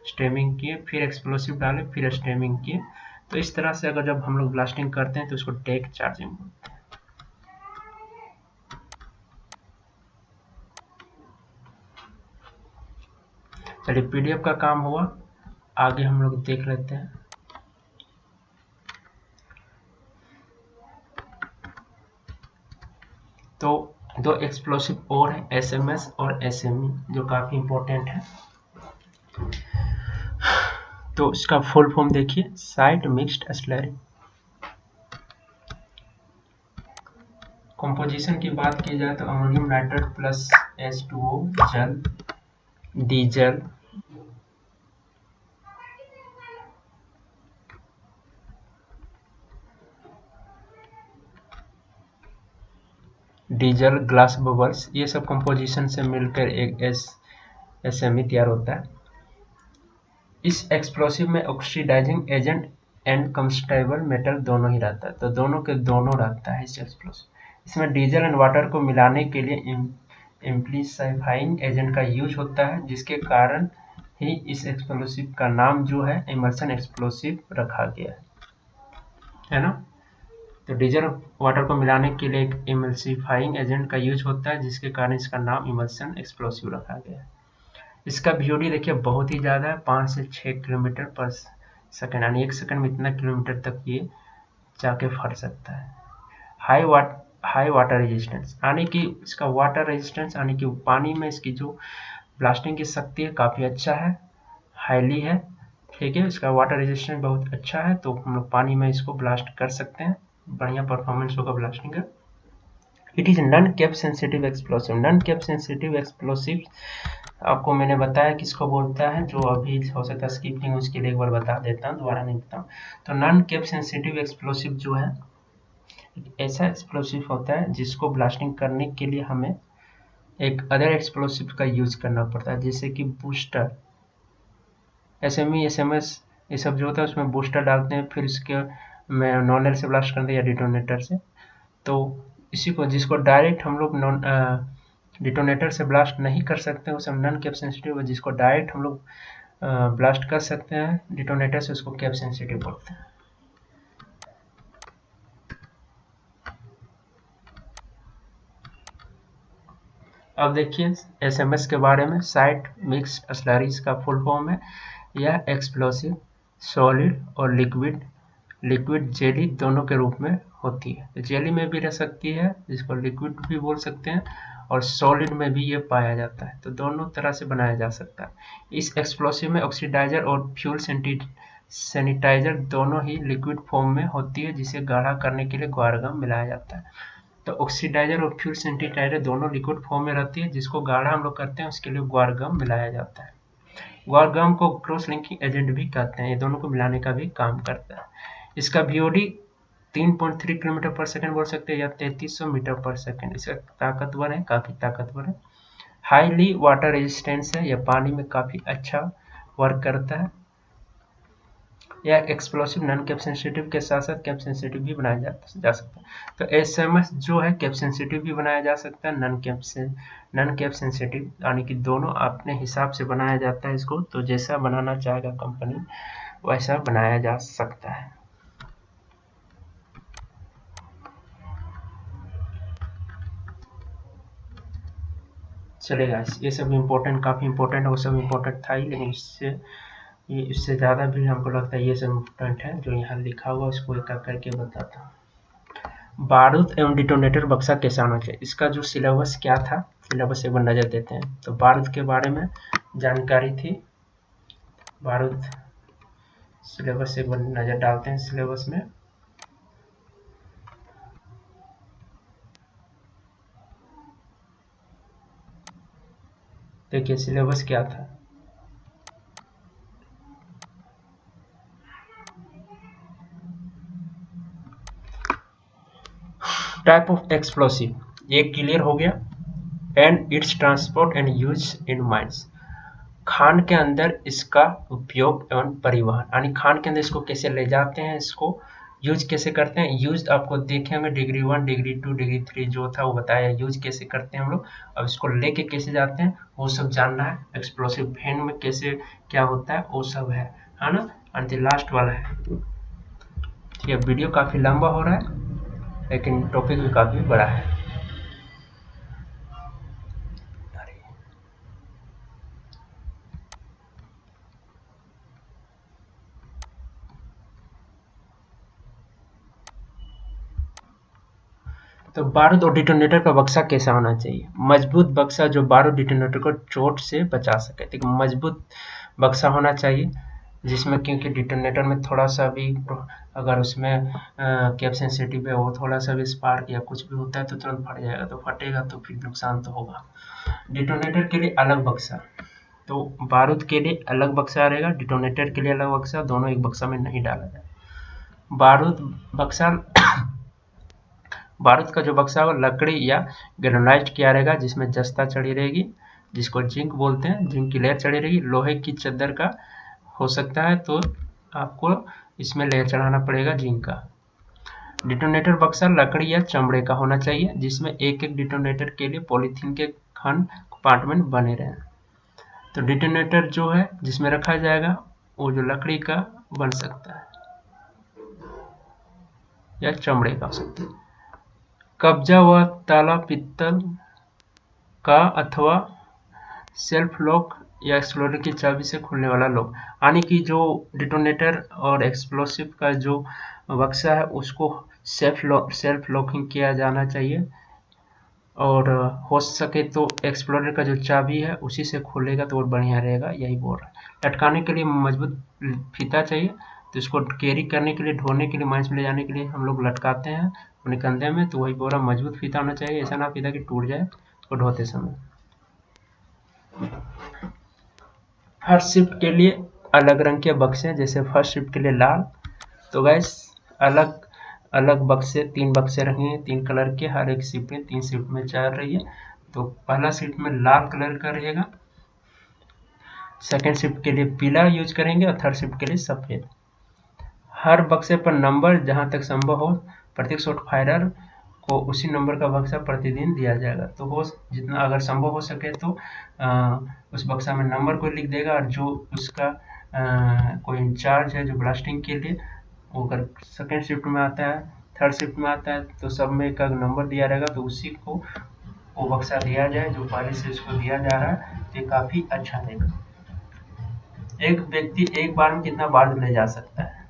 स्टेमिंग किए, फिर एक्सप्लोसिव डाले, फिर स्टेमिंग किए। तो इस तरह से अगर जब हम लोग ब्लास्टिंग करते हैं तो इसको डेक चार्जिंग बोलते हैं। चलिए PDF का काम हुआ, आगे हम लोग देख लेते हैं। तो दो एक्सप्लोसिव और है, SMS और SME, जो काफ़ी इम्पोर्टेंट है। तो इसका फुल फॉर्म देखिए, साइट मिक्स्ड स्लरी। कंपोजिशन की बात की जाए तो अमोनियम नाइट्रेट प्लस H2O जल, डीजल, डीजल, ग्लास बबल्स, ये सब कंपोजिशन से मिलकर एक SME तैयार होता है। इस एक्सप्लोसिव में oxidising agent and combustible metal दोनों ही रहता है, तो दोनों के दोनों रहता है इस एक्सप्लोसिव। इसमें डीजल एंड वाटर को मिलाने के लिए एम्प्लीफाइंग एजेंट का यूज होता है, जिसके कारण ही इस एक्सप्लोसिव का नाम जो है इमर्सन एक्सप्लोसिव रखा गया है ना। तो डीजल वाटर को मिलाने के लिए एक इमल्सिफाइंग एजेंट का यूज होता है, जिसके कारण इसका नाम इमल्सन एक्सप्लोसिव रखा गया है। इसका VOD देखिए बहुत ही ज़्यादा है, 5 से 6 किलोमीटर पर सेकेंड, यानी 1 सेकंड में इतना किलोमीटर तक ये जाके फट सकता है। हाई वाटर रेजिस्टेंस, यानी कि इसका वाटर रेजिस्टेंस, यानी कि पानी में इसकी जो ब्लास्टिंग की शक्ति है काफ़ी अच्छा है, हाईली है। ठीक है, इसका वाटर रेजिस्टेंस बहुत अच्छा है, तो हम लोग पानी में इसको ब्लास्ट कर सकते हैं, बढ़िया परफॉर्मेंस होगा ब्लास्टिंग का। It is non cap sensitive explosive. Non cap sensitive explosive आपको मैंने बताया किसको बोलता है, जो अभी हो सकता है स्किपिंग, उसके लिए एक बार बता देता हूँ, दोबारा नहीं बताऊँ। तो नॉन कैप सेंसिटिव एक्सप्लोसिव जो है एक ऐसा एक्सप्लोसिव होता है जिसको ब्लास्टिंग करने के लिए हमें एक अदर एक्सप्लोसिव का यूज करना पड़ता है, जैसे कि बूस्टर, SME, SMS, ये सब जो होता है उसमें बूस्टर डालते हैं, फिर इसके में नॉनल से ब्लास्ट करते हैं या डिटोनेटर से। तो इसी को, जिसको डायरेक्ट हम लोग नॉन डिटोनेटर से ब्लास्ट नहीं कर सकते उसे हम नॉन कैप सेंसिटिव, जिसको डायरेक्ट हम लोग ब्लास्ट कर सकते हैं डिटोनेटर से, उसको कैप सेंसिटिव बोलते हैं। अब देखिए SMS के बारे में, साइट मिक्स्ड स्लरीज का फुल फॉर्म है। यह एक्सप्लोसिव सॉलिड और लिक्विड लिक्विड, जेली दोनों के रूप में होती है। तो जेली में भी रह सकती है, जिसको लिक्विड भी बोल सकते हैं, और सॉलिड में भी ये पाया जाता है। तो दोनों तरह से बनाया जा सकता है। इस एक्सप्लोसिव में ऑक्सीडाइजर और फ्यूल सैनिटाइजर दोनों ही लिक्विड फॉर्म में होती है, जिसे गाढ़ा करने के लिए ग्वार गम मिलाया जाता है। तो ऑक्सीडाइजर और फ्यूल सैनिटाइजर दोनों लिक्विड फॉर्म में रहती है, जिसको गाढ़ा हम लोग करते हैं, उसके लिए ग्वार गम मिलाया जाता है। ग्वार गम को क्रॉस लिंकिंग एजेंट भी कहते हैं। ये दोनों को मिलाने का भी काम करता है। इसका VOD 3.3 किलोमीटर पर सेकंड बोल सकते हैं, या 3300 मीटर पर सेकंड। इसका ताकतवर है, काफी ताकतवर है। हाईली वाटर रेजिस्टेंस है, यह पानी में काफी अच्छा वर्क करता है। यह एक्सप्लोसिव नॉन कैप सेंसिटिव के साथ साथ कैप सेंसिटिव भी बनाया जा सकता है। तो SMS जो है कैप सेंसिटिव भी बनाया जा सकता है, नॉन कैप सेंसिटिव, यानी कि दोनों अपने हिसाब से बनाया जाता है इसको। तो जैसा बनाना चाहेगा कंपनी वैसा बनाया जा सकता है। चलेगा, ये सब इम्पोर्टेंट, काफ़ी इम्पोर्टेंट है। वो सब इम्पोर्टेंट था ही, लेकिन इससे ज़्यादा भी हमको लगता है ये सब इम्पोर्टेंट है। जो यहाँ लिखा हुआ उसको एक एक करके बताता हूँ। बारूद एवं डिटोनेटर बक्सा कैसा होना चाहिए, इसका जो सिलेबस क्या था, सिलेबस एक बार नज़र देते हैं। तो बारूद के बारे में जानकारी थी। बारूद सिलेबस एक बार नज़र डालते हैं सिलेबस में। देखिए सिलेबस क्या था। टाइप ऑफ एक्सप्लोसिव, ये क्लियर हो गया। And it's transport and use in mines, Khan के अंदर इसका उपयोग एवं परिवहन, यानी खान के अंदर इसको कैसे ले जाते हैं, इसको यूज कैसे करते हैं। यूज आपको देखे होंगे डिग्री 1, डिग्री 2, डिग्री 3 जो था वो बताया यूज कैसे करते हैं हम लोग। अब इसको लेके कैसे जाते हैं वो सब जानना है। एक्सप्लोसिव वैन में कैसे क्या होता है वो सब है ना। और लास्ट वाला है, ठीक है। वीडियो काफी लंबा हो रहा है लेकिन टॉपिक भी काफी बड़ा है। तो बारूद और डिटोनेटर का बक्सा कैसा होना चाहिए। मजबूत बक्सा जो बारूद डिटोनेटर को चोट से बचा सके। ठीक, मजबूत बक्सा होना चाहिए, जिसमें क्योंकि डिटोनेटर में थोड़ा सा भी अगर उसमें कैप सेंसिटिव है, वो थोड़ा सा भी स्पार्क या कुछ भी होता है तो तुरंत फट जाएगा। तो फटेगा तो फिर नुकसान तो होगा। डिटोनेटर के लिए अलग बक्सा, तो बारूद के लिए अलग बक्सा रहेगा, डिटोनेटर के लिए अलग बक्सा, दोनों एक बक्सा में नहीं डाला जाए। बारूद का जो बक्सा है लकड़ी या ग्रेनाइट किया रहेगा, जिसमें जस्ता चढ़ी रहेगी, जिसको जिंक बोलते हैं, जिंक की लेयर चढ़ी रहेगी। लोहे की चद्दर का हो सकता है तो आपको इसमें लेयर चढ़ाना पड़ेगा जिंक का। डिटोनेटर बक्सा लकड़ी या चमड़े का होना चाहिए, जिसमें एक एक डिटोनेटर के लिए पॉलीथीन के खंड कंपार्टमेंट बने रहे। तो डिटोनेटर जो है जिसमें रखा जाएगा वो जो लकड़ी का बन सकता है या चमड़े का हो सकता है। कब्जा व ताला पित्तल का अथवा सेल्फ लॉक या एक्सप्लोडर की चाबी से खुलने वाला लॉक, यानी कि जो डिटोनेटर और एक्सप्लोसिव का जो बक्सा है उसको सेल्फ लॉकिंग किया जाना चाहिए, और हो सके तो एक्सप्लोडर का जो चाबी है उसी से खुलेगा तो और बढ़िया रहेगा, यही बोल रहा है। लटकाने के लिए मजबूत फीता चाहिए, तो इसको कैरी करने के लिए, ढोने के लिए, माइंस में ले जाने के लिए हम लोग लटकाते हैं अपने कंधे में। तो वही बोल रहा, मजबूत फीता होना चाहिए, ऐसा ना फीता कि टूट जाए उसको ढोते समय। फर्स्ट शिफ्ट के लिए अलग रंग के बक्से, जैसे फर्स्ट शिफ्ट के लिए लाल, तो गैस अलग अलग बक्से, 3 बक्से रहेंगे 3 कलर के, हर एक शिफ्ट में 3 शिफ्ट में 4 रही है। तो पहला शिफ्ट में लाल कलर का रहेगा, सेकेंड शिफ्ट के लिए पीला यूज करेंगे, और थर्ड शिफ्ट के लिए सफेद। हर बक्से पर नंबर जहां तक संभव हो प्रत्येक शॉट फायरर को उसी नंबर का बक्सा प्रतिदिन दिया जाएगा। तो हो जितना अगर संभव हो सके तो उस बक्सा में नंबर कोई लिख देगा, और जो उसका कोई इंचार्ज है जो ब्लास्टिंग के लिए, वो अगर सेकेंड शिफ्ट में आता है, थर्ड शिफ्ट में आता है, तो सब में एक नंबर दिया रहेगा, तो उसी को वो बक्सा दिया जाए जो पहले से उसको दिया जा रहा है। तो ये काफ़ी अच्छा रहेगा। एक व्यक्ति एक बार में कितना बारूद ले जा सकता है,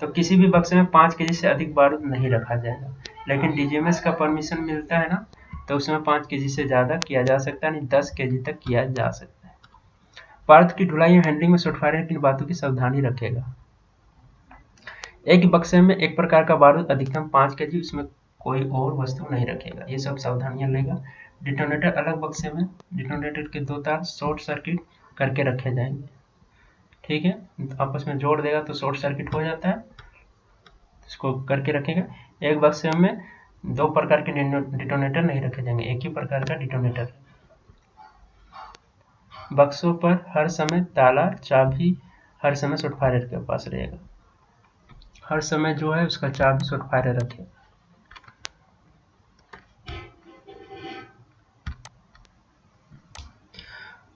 तो किसी भी बक्से में 5 केजी से अधिक बारूद नहीं रखा जाएगा। लेकिन डीजीएमएस का परमिशन मिलता है ना, तो उसमें 5 केजी से ज़्यादा किया जा सकता है, नहीं 10 केजी तक किया जा सकता है। बारूद की ढुलाई और हैंडलिंग में सॉफ्टवेयर किन बातों की सावधानी रखेगा? एक बक्से में एक प्रकार का बारूद अधिकतम 5 केजी, उसमें कोई और वस्तु नहीं रखेगा, ये सब सावधानियां लेगा। डिटोनेटर अलग बक्से में डिटोनेटर के 2 तार शॉर्ट सर्किट करके रखे जाएंगे, ठीक है, आपस में जोड़ देगा तो शॉर्ट सर्किट हो जाता है, इसको करके रखेगा। एक बक्से में 2 प्रकार के डिटोनेटर नहीं रखे जाएंगे, एक ही प्रकार का डिटोनेटर। बक्सों पर हर समय ताला चाबी हर समय सॉफ्टवेयर के पास रहेगा, हर समय जो है उसका चाबी सॉफ्टवेयर रखे।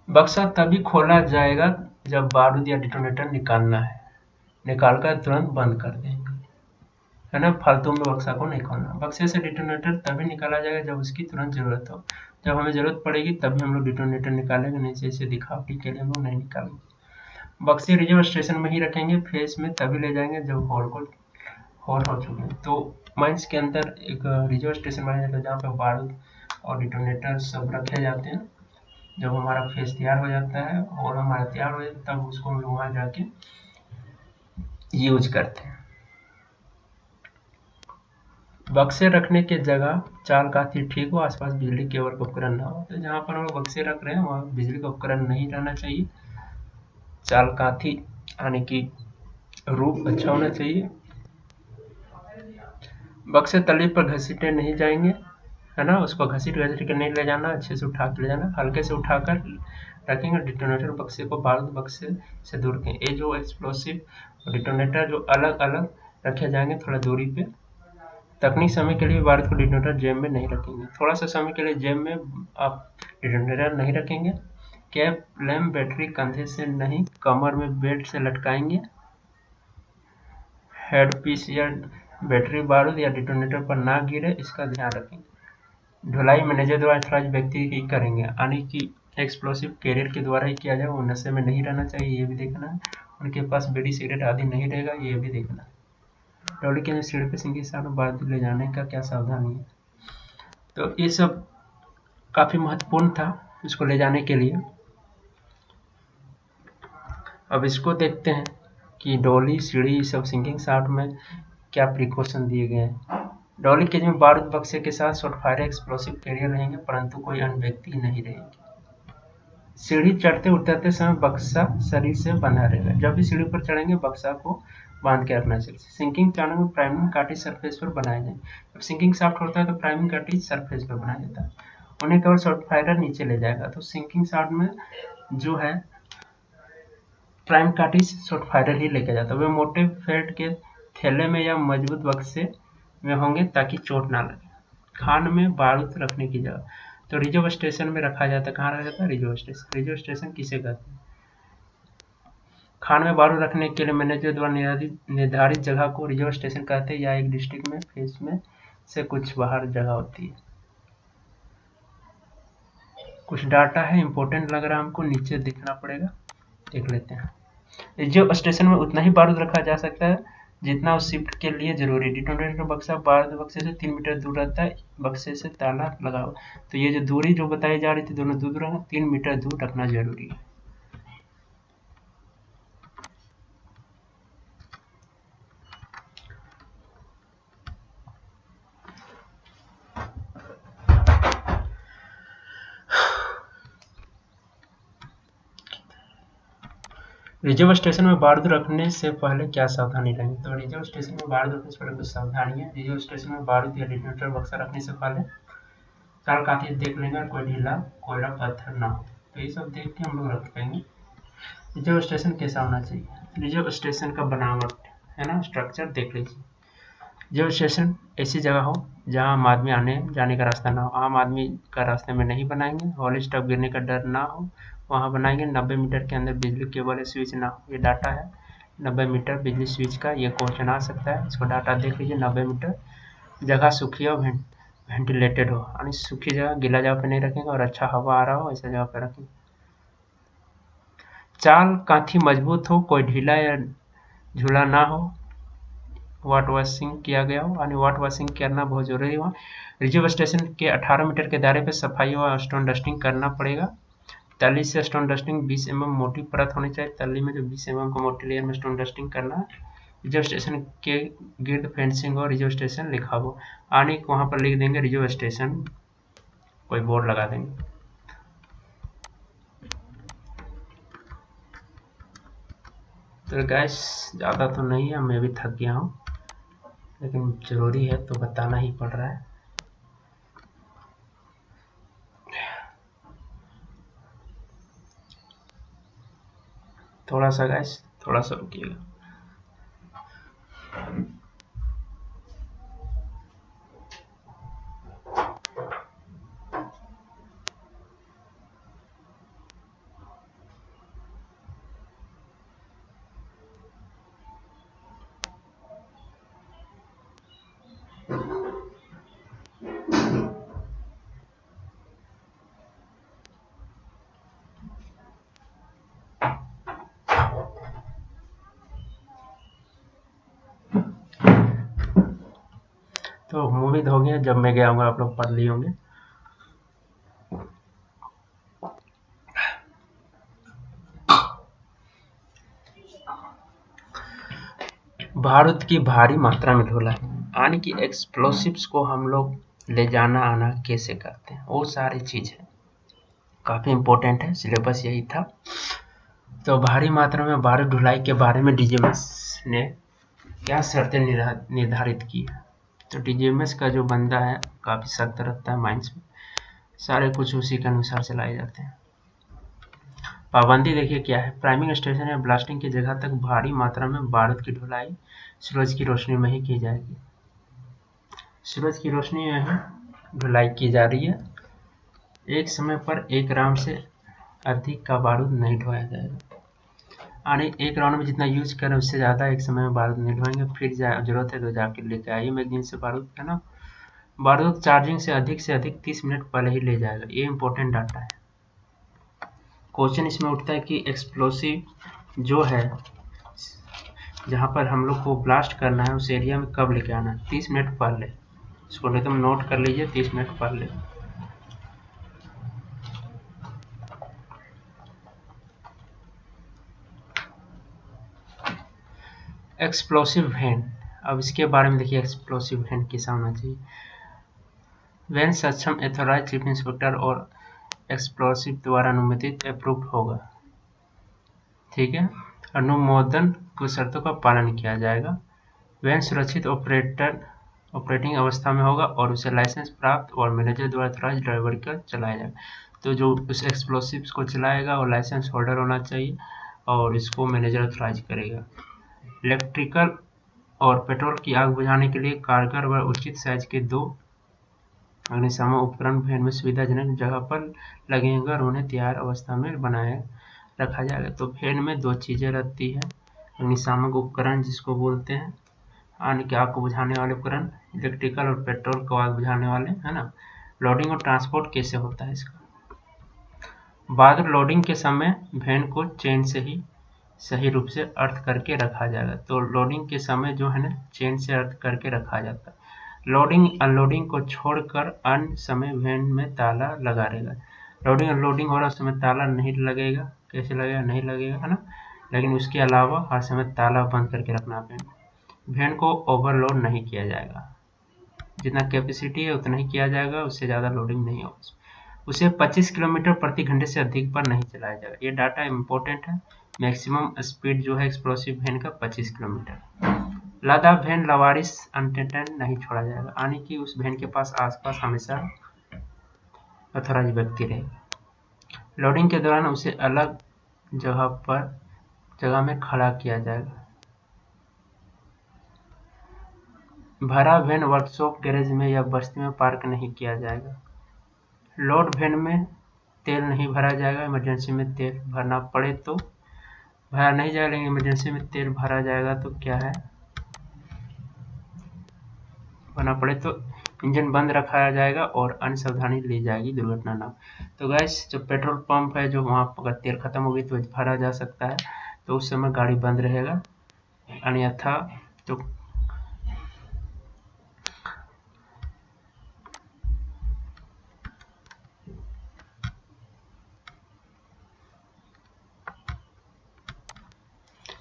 बक्सा तभी खोला जाएगा जब बारूद या डिटोनेटर निकालना है, निकालकर तुरंत बंद कर देंगे, है ना, फालतू में बक्सा को नहीं खोलना। बक्से से डिटोनेटर तभी निकाला जाएगा जब उसकी तुरंत जरूरत हो, जब हमें जरूरत पड़ेगी तभी हम लोग डिटोनेटर निकालेंगे, नहीं जैसे दिखावटी के लिए हम लोग नहीं निकालेंगे। बक्से रिजर्व स्टेशन में ही रखेंगे, फेस में तभी ले जाएंगे जब होल हो चुके हैं। तो माइंस के अंदर एक रिजर्व स्टेशन बनाया जाता है जहाँ पे बारूद और डिटोनेटर सब रखे जाते हैं। जब हमारा फेस तैयार हो जाता है और हमारा तैयार हो जाता है तब उसको हम वहाँ जाके यूज करते हैं। बक्से रखने की जगह चाल काफी ठीक हो, आसपास बिजली के और उपकरण ना हो। तो जहाँ पर हम बक्से रख रहे हैं वहाँ बिजली का उपकरण नहीं रहना चाहिए, चाल काथी यानी कि रूप अच्छा होना चाहिए। बक्से तली पर घसीटे नहीं जाएंगे, है ना, उसको घसीट के नहीं ले जाना, अच्छे से उठा के ले जाना, हल्के से उठाकर रखेंगे। डिटोनेटर बक्से को बारूद बक्से से दूर रखें। ये जो एक्सप्लोसिव और डिटोनेटर जो अलग अलग रखे जाएंगे थोड़ा दूरी पे। तकनीक समय के लिए बारूद को डिटोनेटर जेब में नहीं रखेंगे, थोड़ा सा समय के लिए जेब में आप डिटोनेटर नहीं रखेंगे। कैप लैम्प बैटरी कंधे से नहीं कमर में बेल्ट से लटकाएंगे। हेड पीस या बैटरी बारूद या डिटोनेटर पर ना गिरे, इसका ध्यान रखेंगे। ढुलाई मैनेजर द्वारा अथॉराइज्ड व्यक्ति ही करेंगे, यानी कि एक्सप्लोसिव कैरियर के द्वारा ही किया जाए, वो नशे में नहीं रहना चाहिए, ये भी देखना है। उनके पास बीड़ी सिगरेट आदि नहीं रहेगा, ये भी देखना है। डॉली के सीढ़ी पे सिंह के साथ बारूद ले जाने का क्या सावधानी है? तो ये सब काफी महत्वपूर्ण था इसको ले जाने के लिए। अब इसको देखते हैं कि डॉली सीढ़ी सब सिंकिंग शाफ्ट में क्या प्रिकॉशन दिए गए हैं। डॉली केज में बारूद बक्से के साथ शॉर्टफायर एक्सप्लोसिव कैरियर रहेंगे, परंतु कोई अन्य व्यक्ति नहीं रहेगी। सीढ़ी चढ़ते उतरते समय बक्सा शरीर से बंधा रहेगा, जब भी सीढ़ी पर चढ़ेंगे बक्सा को बांध के रखना चाहिए। सिंकिंग चैनल में प्राइमिंग कार्टिज सरफेस पर बनाए जाए। जब सिंकिंग शाफ्ट होता है तो प्राइमिंग कार्टिज सरफेस पर बनाया जाता है, उन्हें केवल शॉर्टफायर नीचे ले जाएगा। तो सिंकिंग शाफ्ट में जो है प्राइम कार्टिज शॉर्टफायर ही लेके जाता है, वे मोटे फेल्ट के थैले में या मजबूत बक्से में होंगे ताकि चोट ना लगे। खान में बारूद रखने की जगह, तो रिजर्व स्टेशन में रखा जाता है। कहाँ रखा जाता है? Reserve station. रिजर्व स्टेशन किसे कहते हैं? खान में बारूद रखने के लिए मैनेजर द्वारा निर्धारित जगह को रिजर्व स्टेशन कहते हैं, या एक डिस्ट्रिक्ट में फेस में से कुछ बाहर जगह होती है। कुछ डाटा है इंपॉर्टेंट लग रहा है हमको, नीचे देखना पड़ेगा, देख लेते हैं। रिजर्व स्टेशन में उतना ही बारूद रखा जा सकता है जितना उस शिफ्ट के लिए जरूरी। डिटोनेटर का बक्सा बारूद बक्से से 3 मीटर दूर रहता है, बक्से से ताला लगा हुआ। तो ये जो दूरी जो बताई जा रही थी दोनों दूर 3 मीटर दूर रखना जरूरी है। रिजर्व स्टेशन में बारूद रखने से पहले क्या सावधानी रहेंगे? तो रिजर्व स्टेशन में बारूद रखने से पहले कुछ सावधानी है। रिजर्व स्टेशन में बारूद या डिटोनेटर बक्सा रखने से पहले चाल काफी देख लेंगे, कोई ढीला कोयला पत्थर ना हो, तो ये सब देख के हम लोग रख पाएंगे। रिजर्व स्टेशन कैसा होना चाहिए? रिजर्व स्टेशन का बनावट है ना, स्ट्रक्चर देख लीजिए। रिजर्व स्टेशन ऐसी जगह हो जहां आम आदमी आने जाने का रास्ता ना हो, आम आदमी का रास्ते में नहीं बनाएंगे। हॉली स्टॉप गिरने का डर ना हो वहां बनाएंगे। 90 मीटर के अंदर बिजली केबल या स्विच ना हो, ये डाटा है 90 मीटर बिजली स्विच का, ये क्वेश्चन आ सकता है, इसको डाटा देख लीजिए। 90 मीटर जगह सूखी और वेंटिलेटेड हो, यानी सूखी जगह गीला जगह पे नहीं रखेंगे और अच्छा हवा आ रहा हो ऐसा जगह पे रखेंगे। चाल काठी मजबूत हो, कोई ढीला या झूला ना हो, वाट वॉशिंग किया गया हो, यानी वाट वॉशिंग करना बहुत जरूरी हो। रिजर्व स्टेशन के 18 मीटर के दायरे पर सफाई व स्टोन डस्टिंग करना पड़ेगा। तली से स्टोन डस्टिंग 20 mm मोटी परत होनी चाहिए। तली में जो 20 mm का मोटी लेयर में स्टोन डस्टिंग करना है। रिजर्व स्टेशन के गिर्द फेंसिंग और रिजर्व स्टेशन लिखा हो, आने वहां पर लिख देंगे रिजर्व स्टेशन, कोई बोर्ड लगा देंगे। तो गैस ज़्यादा तो नहीं है, मैं भी थक गया हूँ, लेकिन जरूरी है तो बताना ही पड़ रहा है। थोड़ा सा गैस, थोड़ा सा रुकिएगा। तो उम्मीद हो गया जब मैं गया हूँ आप लोग पढ़ लिए होंगे। बारूद की भारी मात्रा में ढुलाई, यानी कि एक्सप्लोसिव्स को हम लोग ले जाना आना कैसे करते हैं, वो सारी चीज़ें काफ़ी इम्पोर्टेंट है, सिलेबस यही था। तो भारी मात्रा में बारूद ढुलाई के बारे में डीजीएमएस ने क्या शर्तें निर्धारित की है। तो डीजीएमएस का जो बंदा है काफ़ी सख्त रहता है माइंस में, सारे कुछ उसी के अनुसार चलाए जाते हैं। पाबंदी देखिए क्या है, प्राइमिंग स्टेशन या ब्लास्टिंग की जगह तक भारी मात्रा में बारूद की ढुलाई सूरज की रोशनी में ही की जाएगी। सूरज की रोशनी में ही ढुलाई की जा रही है। एक समय पर एक राउंड से अधिक का बारूद नहीं ढोया जाएगा, यानी एक राउंड में जितना यूज करें उससे ज़्यादा एक समय में बारूद नहीं ढोएंगे। फिर जरूरत है तो जाके लेके आइए मैगजीन से बारूद, है ना। बारूद चार्जिंग से अधिक 30 मिनट पहले ही ले जाएगा, ये इंपॉर्टेंट डाटा है। क्वेश्चन इसमें उठता है कि एक्सप्लोसिव जो है जहाँ पर हम लोग को ब्लास्ट करना है उस एरिया में कब लेके आना है, 30 मिनट पहले। इसको एकदम नोट कर लीजिए, 30 मिनट पहले। एक्सप्लोसिव वैन, अब इसके बारे में देखिए एक्सप्लोसिव वैन कैसा होना चाहिए। वैन सक्षम एथोराइज चीफ इंस्पेक्टर और एक्सप्लोसिव द्वारा अनुमोदित अप्रूव्ड होगा, ठीक है। अनुमोदन की शर्तों का पालन किया जाएगा। वैन सुरक्षित ऑपरेटिंग अवस्था में होगा और उसे लाइसेंस प्राप्त और मैनेजर द्वारा एथोराइज ड्राइवर का चलाया जाएगा। तो जो उस एक्सप्लोसिव्स को चलाएगा वो लाइसेंस होल्डर होना चाहिए और इसको मैनेजर एथोराइज करेगा। इलेक्ट्रिकल और पेट्रोल की आग बुझाने के लिए कारगर व उचित साइज के 2 अग्निशमन उपकरण वैन में सुविधाजनक जगह पर लगेंगे और उन्हें तैयार अवस्था में बनाए रखा जाएगा। तो वैन में 2 चीज़ें रहती है, अग्निशामक उपकरण जिसको बोलते हैं, यानी कि आग को बुझाने वाले उपकरण, इलेक्ट्रिकल और पेट्रोल को आग बुझाने वाले, है ना। लोडिंग और ट्रांसपोर्ट कैसे होता है इसका, बारूद लोडिंग के समय वैन को चेन से ही सही रूप से अर्थ करके रखा जाएगा। तो लोडिंग के समय जो है ना चेन से अर्थ करके रखा जाता है। लोडिंग अनलोडिंग को छोड़कर अन्य समय वैन में ताला लगा रहेगा। लोडिंग अनलोडिंग हो रहा उस समय ताला नहीं लगेगा, कैसे लगेगा, नहीं लगेगा, है ना। लेकिन उसके अलावा हर समय ताला बंद करके रखना है। वैन को ओवरलोड नहीं किया जाएगा, जितना कैपेसिटी है उतना ही किया जाएगा, उससे ज़्यादा लोडिंग नहीं होगा। उसे 25 किलोमीटर प्रति घंटे से अधिक पर नहीं चलाया जाएगा। ये डाटा इम्पोर्टेंट है। मैक्सिमम स्पीड जो है एक्सप्लोसिव वैन का 25 किलोमीटर। लदा वैन लवारिस अनटेंटेड नहीं छोड़ा जाएगा, यानी कि उस वैन के पास आसपास हमेशा अथॉराइज व्यक्ति रहेगा। लोडिंग के दौरान उसे अलग जगह में खड़ा किया जाएगा। भरा वैन वर्कशॉप, गैरेज में या बस्ती में पार्क नहीं किया जाएगा। लोड वैन में तेल नहीं भरा जाएगा, इमरजेंसी में तेल भरना पड़े तो भरा नहीं जाएगा, लेकिन इमरजेंसी में तेल भरा जाएगा तो क्या है, भरना पड़े तो इंजन बंद रखा जाएगा और अन्य सावधानी ली जाएगी दुर्घटना ना। तो गैस जो पेट्रोल पंप है जो वहाँ अगर तेल खत्म होगी तो भरा जा सकता है, तो उस समय गाड़ी बंद रहेगा, अन्यथा तो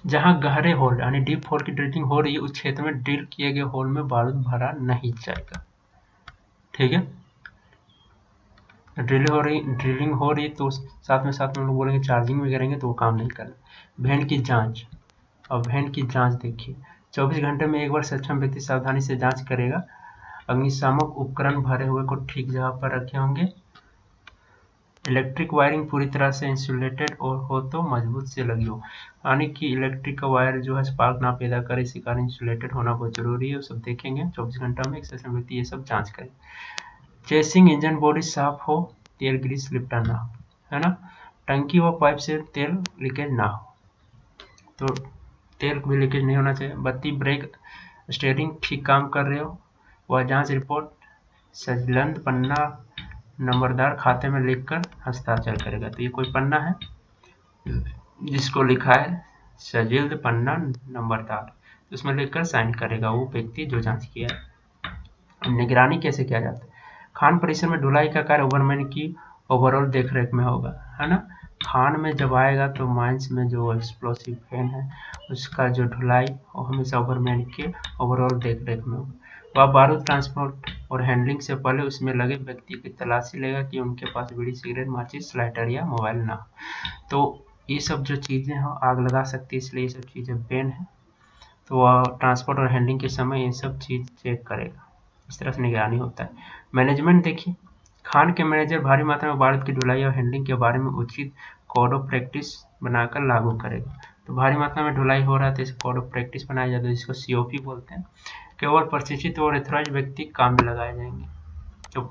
जहां गहरे होल यानी डीप होल की ड्रिलिंग हो रही है उस क्षेत्र में ड्रिल किए गए होल में बारूद भरा नहीं जाएगा। ठीक है, ड्रिलिंग हो रही तो साथ में हम लोग बोलेंगे चार्जिंग भी करेंगे तो वो काम नहीं करना। भेन की जांच, और भेन की जांच देखिए 24 घंटे में एक बार सक्षम व्यक्ति सावधानी से जांच करेगा। अग्निशामक उपकरण भरे हुए को ठीक जगह पर रखे होंगे। इलेक्ट्रिक वायरिंग पूरी तरह से इंसुलेटेड और हो तो मजबूत से लगी हो, यानी कि इलेक्ट्रिक का वायर जो है स्पार्क ना पैदा करे, इसी कारण इंसुलेटेड होना बहुत जरूरी है। वो सब देखेंगे 24 घंटा में एक सक्षम व्यक्ति ये सब जांच करे। चेसिंग इंजन बॉडी साफ हो, तेल ग्रीस लिपटा ना हो, है ना। टंकी व पाइप से तेल लीकेज ना हो, तो तेल भी लीकेज नहीं होना चाहिए। बत्ती, ब्रेक, स्टीयरिंग ठीक काम कर रहे हो, वह जांच रिपोर्ट संलग्न पन्ना नंबरदार खाते में लिखकर हस्ताक्षर करेगा। तो ये कोई पन्ना है जिसको लिखा है सजिल्द पन्ना नंबरदार, तो उसमें लिखकर साइन करेगा वो व्यक्ति जो जांच किया है। निगरानी कैसे किया जाता है? खान परिसर में ढुलाई का कार्य ओवरमैन की ओवरऑल देखरेख में होगा, है ना। खान में जब आएगा तो माइंस में जो एक्सप्लोसिव फैन है उसका जो ढुलाई वो हमेशा ओवरमैन के ओवरऑल देखरेख में होगा। वह बारूद ट्रांसपोर्ट और हैंडलिंग से पहले उसमें लगे व्यक्ति की तलाशी लेगा कि उनके पास बीड़ी, सिगरेट, माचिस, लाइटर या मोबाइल ना हो। तो ये सब जो चीज़ें हैं आग लगा सकती है, इसलिए ये सब चीज़ें बैन है। तो वह ट्रांसपोर्ट और हैंडलिंग के समय ये सब चीज़ चेक करेगा। इस तरह से निगरानी होता है। मैनेजमेंट देखिए, खान के मैनेजर भारी मात्रा में बारूद की ढुलाई और हैंडलिंग के बारे में उचित कोड ऑफ प्रैक्टिस बनाकर लागू करेगा। तो भारी मात्रा में ढुलाई हो रहा है तो इसे कोड ऑफ प्रैक्टिस बनाया जाता है, जिसको COP बोलते हैं। केवल प्रशिक्षित और ऑथराइज व्यक्ति काम में लगाए जाएंगे, जो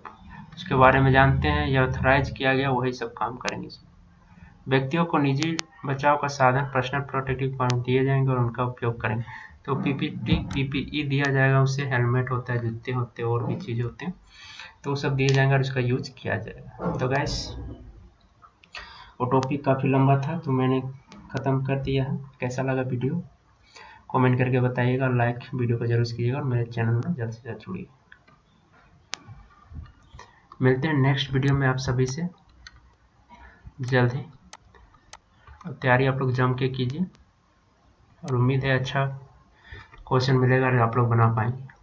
उसके बारे में जानते हैं या ऑथराइज किया गया वही सब काम करेंगे। व्यक्तियों को निजी बचाव का साधन, पर्सनल प्रोटेक्टिव इक्विपमेंट दिए जाएंगे और उनका उपयोग करेंगे। तो PPE दिया जाएगा, उससे हेलमेट होता है, जूते होते हैं और भी चीज़ होते हैं, तो वो सब दिए जाएंगे और इसका यूज किया जाएगा। तो गैस वो टॉपिक काफ़ी लंबा था तो मैंने ख़त्म कर दिया है। कैसा लगा वीडियो कमेंट करके बताइएगा, लाइक वीडियो को जरूर कीजिएगा और मेरे चैनल में जल्द से जल्द जुड़िए। मिलते हैं नेक्स्ट वीडियो में आप सभी से जल्द ही। तैयारी आप लोग जम के कीजिए और उम्मीद है अच्छा क्वेश्चन मिलेगा और आप लोग बना पाएंगे।